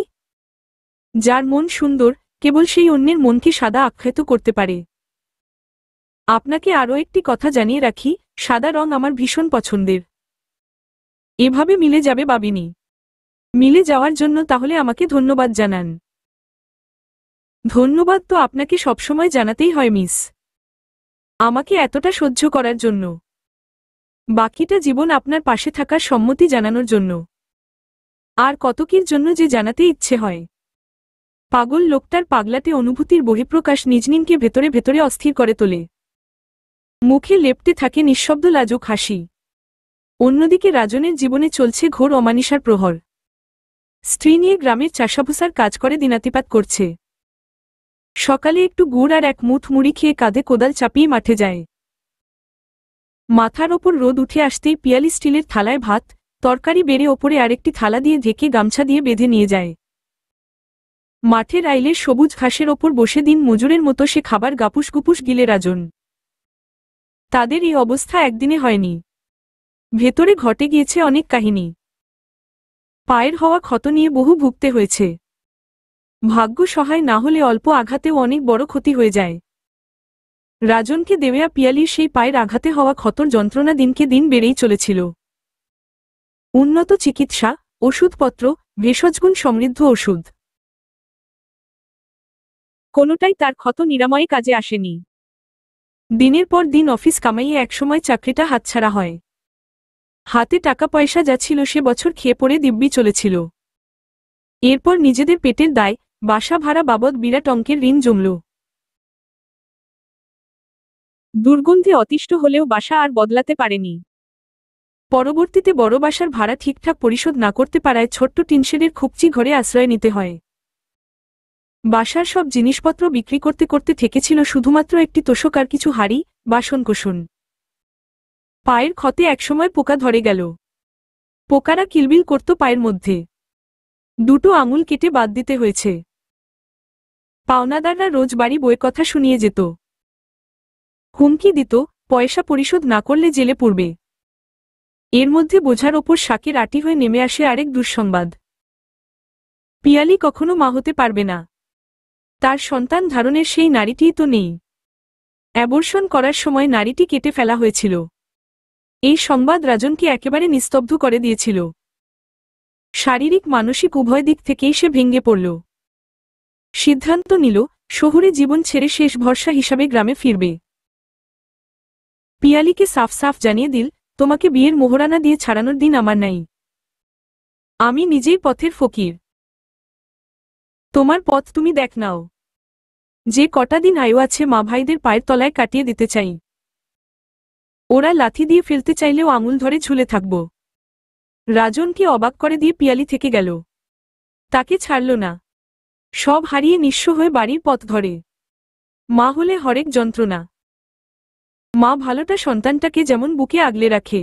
যার মন সুন্দর, কেবল সেই অন্যের মনকে সাদা আখ্যায়িত করতে পারে। আপনাকে আরও একটি কথা জানিয়ে রাখি, সাদা রং আমার ভীষণ পছন্দের। এভাবে মিলে যাবে ভাবিনি। মিলে যাওয়ার জন্য তাহলে আমাকে ধন্যবাদ জানান। ধন্যবাদ তো আপনাকে সবসময় জানাতেই হয় মিস। আমাকে এতটা সহ্য করার জন্য। বাকিটা জীবন আপনার পাশে থাকার সম্মতি জানানোর জন্য। আর কতকির জন্য যে জানাতে ইচ্ছে হয়। পাগল লোকটার পাগলাটে অনুভূতির বহিঃপ্রকাশ নিজনিনকে ভেতরে ভেতরে অস্থির করে তোলে। মুখে লেপ্টে থাকে নিঃশব্দ লাজুক হাসি। অন্যদিকে রাজনের জীবনে চলছে ঘোর অমানিসার প্রহর। স্ত্রী নিয়ে গ্রামের চাষাভুষার কাজ করে দিনাতিপাত করছে। সকালে একটু গুড় আর এক মুঠ মুড়ি খেয়ে কাঁধে কোদাল চাপিয়ে মাঠে যায়। মাথার ওপর রোদ উঠে আসতেই পিয়ালি স্টিলের থালায় ভাত, তরকারি বেড়ে ওপরে আরেকটি থালা দিয়ে ঢেকে গামছা দিয়ে বেঁধে নিয়ে যায়। মাঠের আইলের সবুজ ঘাসের ওপর বসে দিন মজুরের মতো সে খাবার গাপুস গুপুস গিলে রাজন। তাদের এই অবস্থা একদিনে হয়নি। ভেতরে ঘটে গিয়েছে অনেক কাহিনী। পায়ের হওয়া ক্ষত নিয়ে বহু ভুগতে হয়েছে। ভাগ্য সহায় না হলে অল্প আঘাতেও অনেক বড় ক্ষতি হয়ে যায়। রাজনকে দেওয়া পিয়ালির সেই পায়ের আঘাতে হওয়া ক্ষতর যন্ত্রণা দিনকে দিন বেড়েই চলেছিল। উন্নত চিকিৎসা, ওষুধপত্র, ভেষজগুণ সমৃদ্ধ ওষুধ, কোনোটাই তার ক্ষত নিরাময়ে কাজে আসেনি। দিনের পর দিন অফিস কামাইয়ে একসময় চাকরিটা হাতছাড়া হয়। হাতে টাকা পয়সা যা ছিল সে বছর খেয়ে পড়ে দিব্যি চলেছিল। এরপর নিজেদের পেটের দায়, বাসা ভাড়া বাবদ বিরাট অঙ্কের ঋণ জমল। দুর্গন্ধে অতিষ্ঠ হলেও বাসা আর বদলাতে পারেনি। পরবর্তীতে বড় বাসার ভাড়া ঠিকঠাক পরিশোধ না করতে পারায় ছোট্ট টিনশেডের খুপচি ঘরে আশ্রয় নিতে হয়। বাসার সব জিনিসপত্র বিক্রি করতে করতে ঠেকেছিল শুধুমাত্র একটি তোশক আর কিছু হাঁড়ি, বাসনকোসন। পায়ের ক্ষতে একসময় পোকা ধরে গেল। পোকারা কিলবিল করত পায়ের মধ্যে। দুটো আঙুল কেটে বাদ দিতে হয়েছে। পাওনাদাররা রোজ বাড়ি বইয়ের কথা শুনিয়ে যেত। হুমকি দিত, পয়সা পরিশোধ না করলে জেলে পড়বে। এর মধ্যে বোঝার ওপর শাকের আটি হয়ে নেমে আসে আরেক দুঃসংবাদ। পিয়ালি কখনো মা হতে পারবে না। তার সন্তান ধারণের সেই নারীটিই তো নেই। অ্যাবর্ষণ করার সময় নারীটি কেটে ফেলা হয়েছিল। এই সংবাদ রাজনকে একেবারে নিস্তব্ধ করে দিয়েছিল। শারীরিক মানসিক উভয় দিক থেকেই সে ভেঙে পড়ল। সিদ্ধান্ত নিল, শহুরে জীবন ছেড়ে শেষ ভরসা হিসাবে গ্রামে ফিরবে। পিয়ালিকে সাফ সাফ জানিয়ে দিল, তোমাকে বিয়ের মোহরানা দিয়ে ছাড়ানোর দিন আমার নাই। আমি নিজেই পথের ফকির। তোমার পথ তুমি দেখ নাও। যে কটা দিন আয়ু আছে মা ভাইদের পায়ের তলায় কাটিয়ে দিতে চাই। ওরা লাথি দিয়ে ফেলতে চাইলেও আঙুল ধরে ঝুলে থাকব। রাজনকে অবাক করে দিয়ে পিয়ালি থেকে গেল। তাকে ছাড়ল না। সব হারিয়ে নিঃস্ব হয়ে বাড়ির পথ ধরে। মা হলে হরেক যন্ত্রণা। মা ভালোটা সন্তানটাকে যেমন বুকে আগলে রাখে,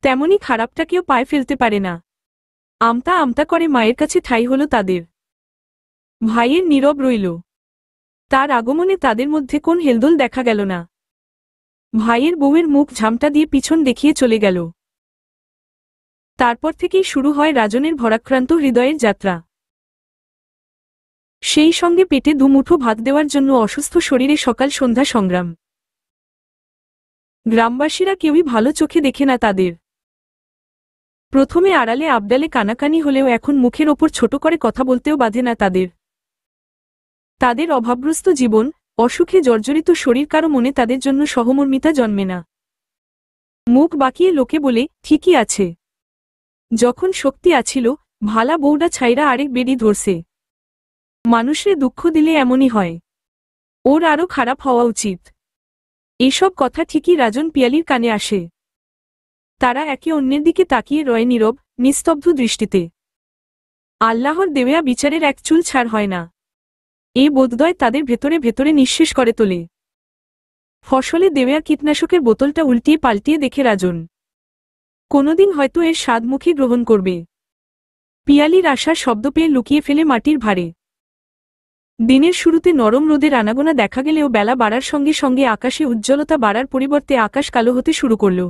তেমনি খারাপটাকেও পায়ে ফেলতে পারে না। আমতা আমতা করে মায়ের কাছে ঠাঁই হল তাদের। ভাইয়ের নীরব রইল। তার আগমনে তাদের মধ্যে কোন হেলদোল দেখা গেল না। ভাইয়ের বউয়ের মুখ ঝামটা দিয়ে পিছন দেখিয়ে চলে গেল। তারপর থেকেই শুরু হয় রাজনের ভরাক্রান্ত হৃদয়ের যাত্রা। সেই সঙ্গে পেটে দুমুঠো ভাত দেওয়ার জন্য অসুস্থ শরীরে সকাল সন্ধ্যা সংগ্রাম। গ্রামবাসীরা কেউই ভালো চোখে দেখে না তাদের। প্রথমে আড়ালে আবডালে কানাকানি হলেও এখন মুখের ওপর ছোট করে কথা বলতেও বাধে না তাদের। তাদের অভাবগ্রস্ত জীবন, অসুখে জর্জরিত শরীর কারো মনে তাদের জন্য সহমর্মিতা জন্মে না। মুখ বাঁকিয়ে লোকে বলে, ঠিকই আছে। যখন শক্তি আছিল, ভালা বউডা ছাইরা আরেক বেডি ধরছে। মানুষরে দুঃখ দিলে এমনই হয়। ওর আরও খারাপ হওয়া উচিত। এসব কথা ঠিকই রাজন পিয়ালির কানে আসে। তারা একে অন্যের দিকে তাকিয়ে রয় নীরব, নিস্তব্ধ দৃষ্টিতে। আল্লাহর দেওয়া বিচারের এক চুল ছাড় হয় না। এ বোধদয় তাদের ভেতরে ভেতরে নিঃশেষ করে তোলে। ফসলে দেওয়া কীটনাশকের বোতলটা উল্টিয়ে পাল্টিয়ে দেখে রাজন। কোনোদিন হয়তো এর স্বাদ মুখে গ্রহণ করবে। পিয়ালির আশার শব্দ পেয়ে লুকিয়ে ফেলে মাটির ভারে। দিনের শুরুতে নরম রোদের আনাগোনা দেখা গেলেও বেলা বাড়ার সঙ্গে সঙ্গে আকাশে উজ্জ্বলতা বাড়ার পরিবর্তে আকাশ কালো হতে শুরু করল।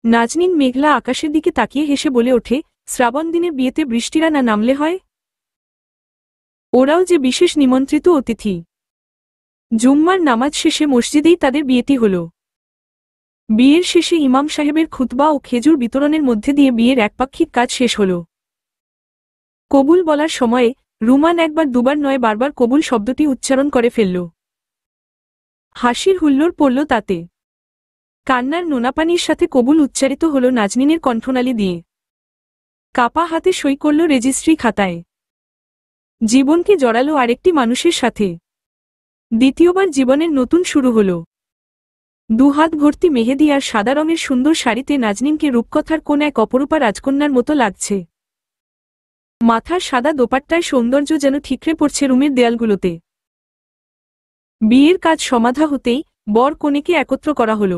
নাজনীন মেঘলা আকাশের দিকে তাকিয়ে হেসে বলে ওঠে, শ্রাবণ দিনে বিয়েতে বৃষ্টিরা না নামলে হয়। ওরাও যে বিশেষ নিমন্ত্রিত অতিথি। জুম্মার নামাজ শেষে মসজিদেই তাদের বিয়েটি হল। বিয়ের শেষে ইমাম সাহেবের খুতবা ও খেজুর বিতরণের মধ্যে দিয়ে বিয়ের একপাক্ষিক কাজ শেষ হল। কবুল বলার সময়ে রুমান একবার দুবার নয় বারবার কবুল শব্দটি উচ্চারণ করে ফেলল। হাসির হুল্লোড় পড়ল তাতে। কান্নার নোনাপানির সাথে কবুল উচ্চারিত হল নাজনীনের কণ্ঠনালী দিয়ে। কাপা হাতে সই করল রেজিস্ট্রি খাতায়। জীবনকে জড়ালো আরেকটি মানুষের সাথে। দ্বিতীয়বার জীবনের নতুন শুরু হল। দুহাত ভর্তি মেহেদি আর সাদা রঙের সুন্দর শাড়িতে নাজনীনকে রূপকথার কোন এক অপরূপা রাজকন্যার মতো লাগছে। মাথার সাদা দোপাট্টায় সৌন্দর্য যেন ঠিকরে পড়ছে রুমের দেয়ালগুলোতে। বিয়ের কাজ সমাধা হতেই বর কনেকে একত্র করা হল।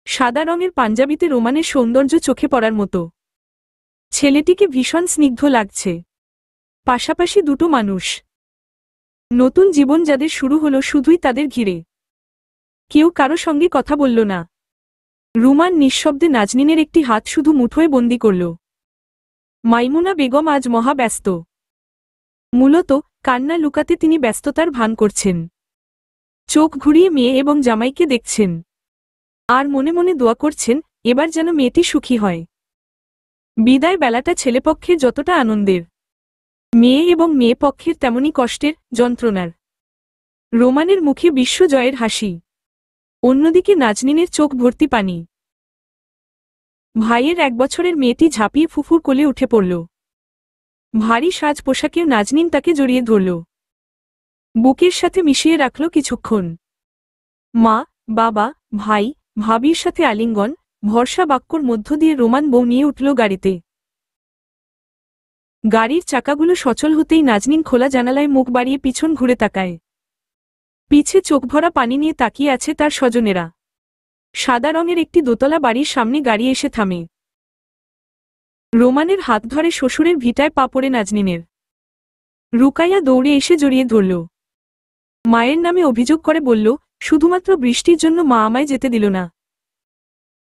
সাদা রঙের পাঞ্জাবিতে রোমানের সৌন্দর্য চোখে পড়ার মতো। ছেলেটিকে ভীষণ স্নিগ্ধ লাগছে। পাশাপাশি দুটো মানুষ। নতুন জীবন যাদের শুরু হলো শুধুই তাদের ঘিরে। কেউ কারো সঙ্গে কথা বলল না। রুমান নিঃশব্দে নাজনীনের একটি হাত শুধু মুঠোয় বন্দি করল। মাইমুনা বেগম আজ মহা ব্যস্ত। মূলত কান্না লুকাতে তিনি ব্যস্ততার ভান করছেন। চোখ ঘুরিয়ে মেয়ে এবং জামাইকে দেখছেন আর মনে মনে দোয়া করছেন এবার যেন মেয়েটি সুখী হয়। বিদায় বেলাটা ছেলেপক্ষের যতটা আনন্দের, মেয়ে এবং মেয়ে পক্ষের তেমনি কষ্টের, যন্ত্রণার। রোমানের মুখে বিশ্বজয়ের হাসি, অন্যদিকে নাজনীনের চোখ ভর্তি পানি। ভাইয়ের 1 বছরের মেয়েটি ঝাঁপিয়ে ফুফুর কোলে উঠে পড়ল। ভারী সাজ পোশাকেও নাজনীন তাকে জড়িয়ে ধরল, বুকের সাথে মিশিয়ে রাখল কিছুক্ষণ। মা, বাবা, ভাই, ভাবির সাথে আলিঙ্গন, ভরসা বাক্যর মধ্য দিয়ে রোমান বউ নিয়ে উঠল গাড়িতে। গাড়ির চাকাগুলো সচল হতেই নাজনীন খোলা জানালায় মুখ বাড়িয়ে পিছন ঘুরে তাকায়। পিছে চোখভরা পানি নিয়ে তাকিয়ে আছে তার স্বজনেরা। সাদা রঙের একটি দোতলা বাড়ির সামনে গাড়ি এসে থামে। রোমানের হাত ধরে শ্বশুরের ভিটায় পা পড়ে নাজনীনের। রুকাইয়া দৌড়ে এসে জড়িয়ে ধরল। মায়ের নামে অভিযোগ করে বলল, শুধুমাত্র বৃষ্টির জন্য মা আমায় যেতে দিল না।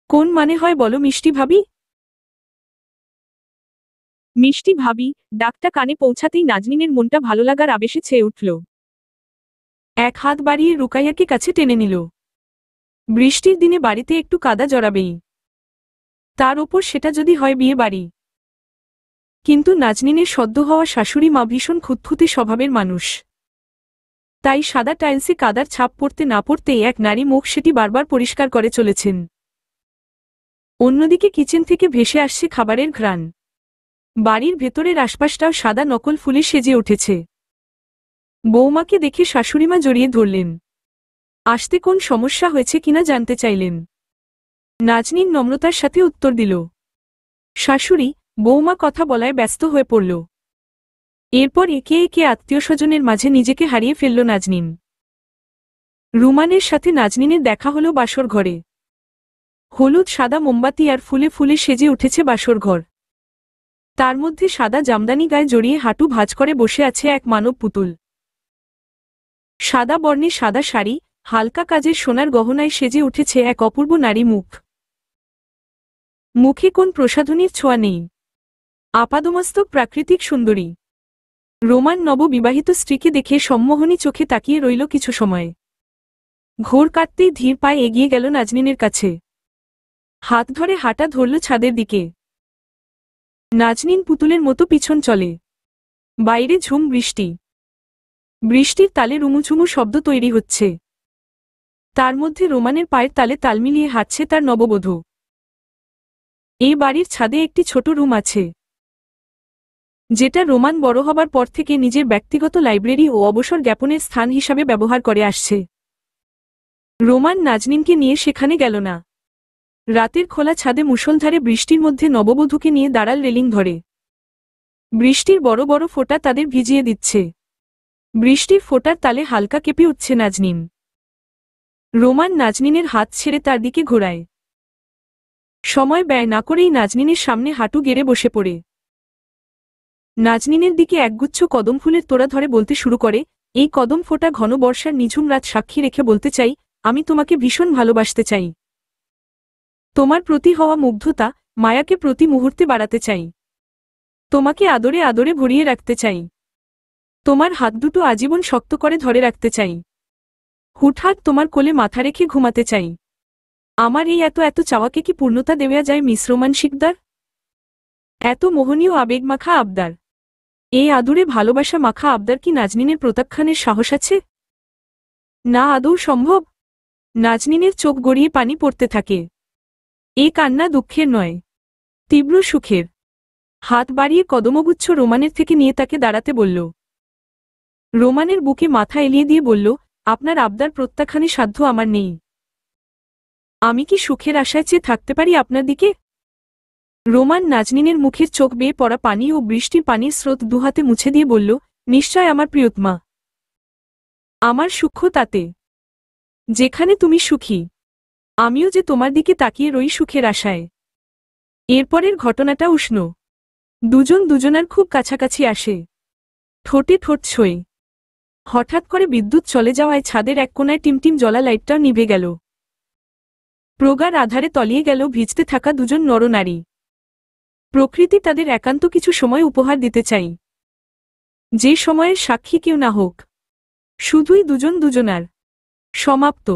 কোন মানে হয় বলো মিষ্টি ভাবি? মিষ্টি ভাবি ডাকটা কানে পৌঁছাতেই নাজনীনের মনটা ভালো লাগার আবেশে ছেয়ে উঠল। এক হাত বাড়িয়ে রুকাইয়াকে কাছে টেনে নিল। বৃষ্টির দিনে বাড়িতে একটু কাদা জড়াবেই, তার ওপর সেটা যদি হয় বিয়ে বাড়ি। কিন্তু নাজনীনের সদ্য হওয়া শাশুড়ি মা ভীষণ খুঁতখুঁতে স্বভাবের মানুষ। তাই সাদা টাইলসে কাদার ছাপ পড়তে না পড়তেই এক নারী মুখ সেটি বারবার পরিষ্কার করে চলেছেন। অন্যদিকে কিচেন থেকে ভেসে আসছে খাবারের ঘ্রাণ। বাড়ির ভেতরের আশপাশটাও সাদা নকল ফুলে সেজে উঠেছে। বৌমাকে দেখে শাশুড়িমা জড়িয়ে ধরলেন। আসতে কোন সমস্যা হয়েছে কিনা জানতে চাইলেন। নাজনীন নম্রতার সাথে উত্তর দিল। শাশুড়ি, বৌমা কথা বলায় ব্যস্ত হয়ে পড়ল। এরপর একে একে আত্মীয়স্বজনের মাঝে নিজেকে হারিয়ে ফেলল নাজনীন। রুমানের সাথে নাজনীনের দেখা হলো বাসর ঘরে। হলুদ সাদা মোমবাতি আর ফুলে ফুলে সেজে উঠেছে বাসর ঘর। তার মধ্যে সাদা জামদানি গায়ে জড়িয়ে হাঁটু ভাঁজ করে বসে আছে এক মানব পুতুল। সাদা বর্ণে সাদা শাড়ি, হালকা কাজের সোনার গহনায় সেজে উঠেছে এক অপূর্ব নারী মুখ। মুখে কোন প্রসাধনীর ছোঁয়া নেই, আপাদমস্তক প্রাকৃতিক সুন্দরী। রোমান নববিবাহিত স্ত্রীকে দেখে সম্মোহনী চোখে তাকিয়ে রইল কিছু সময়। ঘোর কাটতেই ধীর পায়ে এগিয়ে গেল নাজনীনের কাছে। হাত ধরে হাঁটা ধরল ছাদের দিকে। নাজনীন পুতুলের মতো পিছন চলে। বাইরে ঝুম বৃষ্টি। বৃষ্টির তালে রুমুঝুমু শব্দ তৈরি হচ্ছে। তার মধ্যে রোমানের পায়ের তালে তাল মিলিয়ে হাঁটছে তার নববধূ। এই বাড়ির ছাদে একটি ছোট রুম আছে, যেটা রোমান বড় হবার পর থেকে নিজের ব্যক্তিগত লাইব্রেরি ও অবসর জ্ঞাপনের স্থান হিসাবে ব্যবহার করে আসছে। রোমান নাজনীনকে নিয়ে সেখানে গেল না। রাতের খোলা ছাদে মুষলধারে বৃষ্টির মধ্যে নববধূকে নিয়ে দাঁড়াল রেলিং ধরে। বৃষ্টির বড় বড় ফোঁটা তাদের ভিজিয়ে দিচ্ছে। বৃষ্টির ফোঁটার তালে হালকা কেঁপে উঠছে নাজনীন। রোমান নাজনীনের হাত ছেড়ে তার দিকে ঘোরায়। সময় ব্যয় না করেই নাজনীনের সামনে হাঁটু গেড়ে বসে পড়ে। নাজনীনের দিকে একগুচ্ছ কদম ফুলের তোড়া ধরে বলতে শুরু করে, এই কদম ফোঁটা ঘন বর্ষার নিঝুম রাত সাক্ষী রেখে বলতে চাই, আমি তোমাকে ভীষণ ভালোবাসতে চাই। তোমার প্রতি হওয়া মুগ্ধতা, মায়াকে প্রতি মুহূর্তে বাড়াতে চাই। তোমাকে আদরে আদরে ভরিয়ে রাখতে চাই। তোমার হাত দুটো আজীবন শক্ত করে ধরে রাখতে চাই। হুটহাট তোমার কোলে মাথা রেখে ঘুমাতে চাই। আমার এই এত এত চাওয়াকে কি পূর্ণতা দেওয়া যায় মিস রোমান শিকদার? এত মোহনীয় আবেগমাখা আবদার, এই আদুরে ভালোবাসা মাখা আবদার কি নাজনীনের প্রত্যাখ্যানের সাহস আছে? না আদৌ সম্ভব। নাজনীনের চোখ গড়িয়ে পানি পড়তে থাকে। এ কান্না দুঃখের নয়, তীব্র সুখের। হাত বাড়িয়ে কদমগুচ্ছ রোমানের থেকে নিয়ে তাকে দাঁড়াতে বলল। রোমানের বুকে মাথা এলিয়ে দিয়ে বলল, আপনার আবদার প্রত্যাখ্যানের সাধ্য আমার নেই। আমি কি সুখের আশায় চেয়ে থাকতে পারি আপনার দিকে? রোমান নাজনীনের মুখের চোখ বেয়ে পড়া পানি ও বৃষ্টির পানির স্রোত দুহাতে মুছে দিয়ে বলল, নিশ্চয় আমার প্রিয়তমা। আমার সুখ তাতে, যেখানে তুমি সুখী, আমিও যে তোমার দিকে তাকিয়ে রই সুখের আশায়। এরপরের ঘটনাটা উষ্ণ। দুজন দুজনার খুব কাছাকাছি আসে, ঠোঁটে ঠোঁট ছোঁয়ে। হঠাৎ করে বিদ্যুৎ চলে যাওয়ায় ছাদের এক কোনায় টিমটিম জ্বলা লাইটটাও নিভে গেল। প্রগাঢ় আধারে তলিয়ে গেল ভিজতে থাকা দুজন নরনারী। প্রকৃতি তাদের একান্ত কিছু সময় উপহার দিতে চাই, যে সময়ের সাক্ষী কেউ না হোক, শুধুই দুজন দুজনার। সমাপ্ত।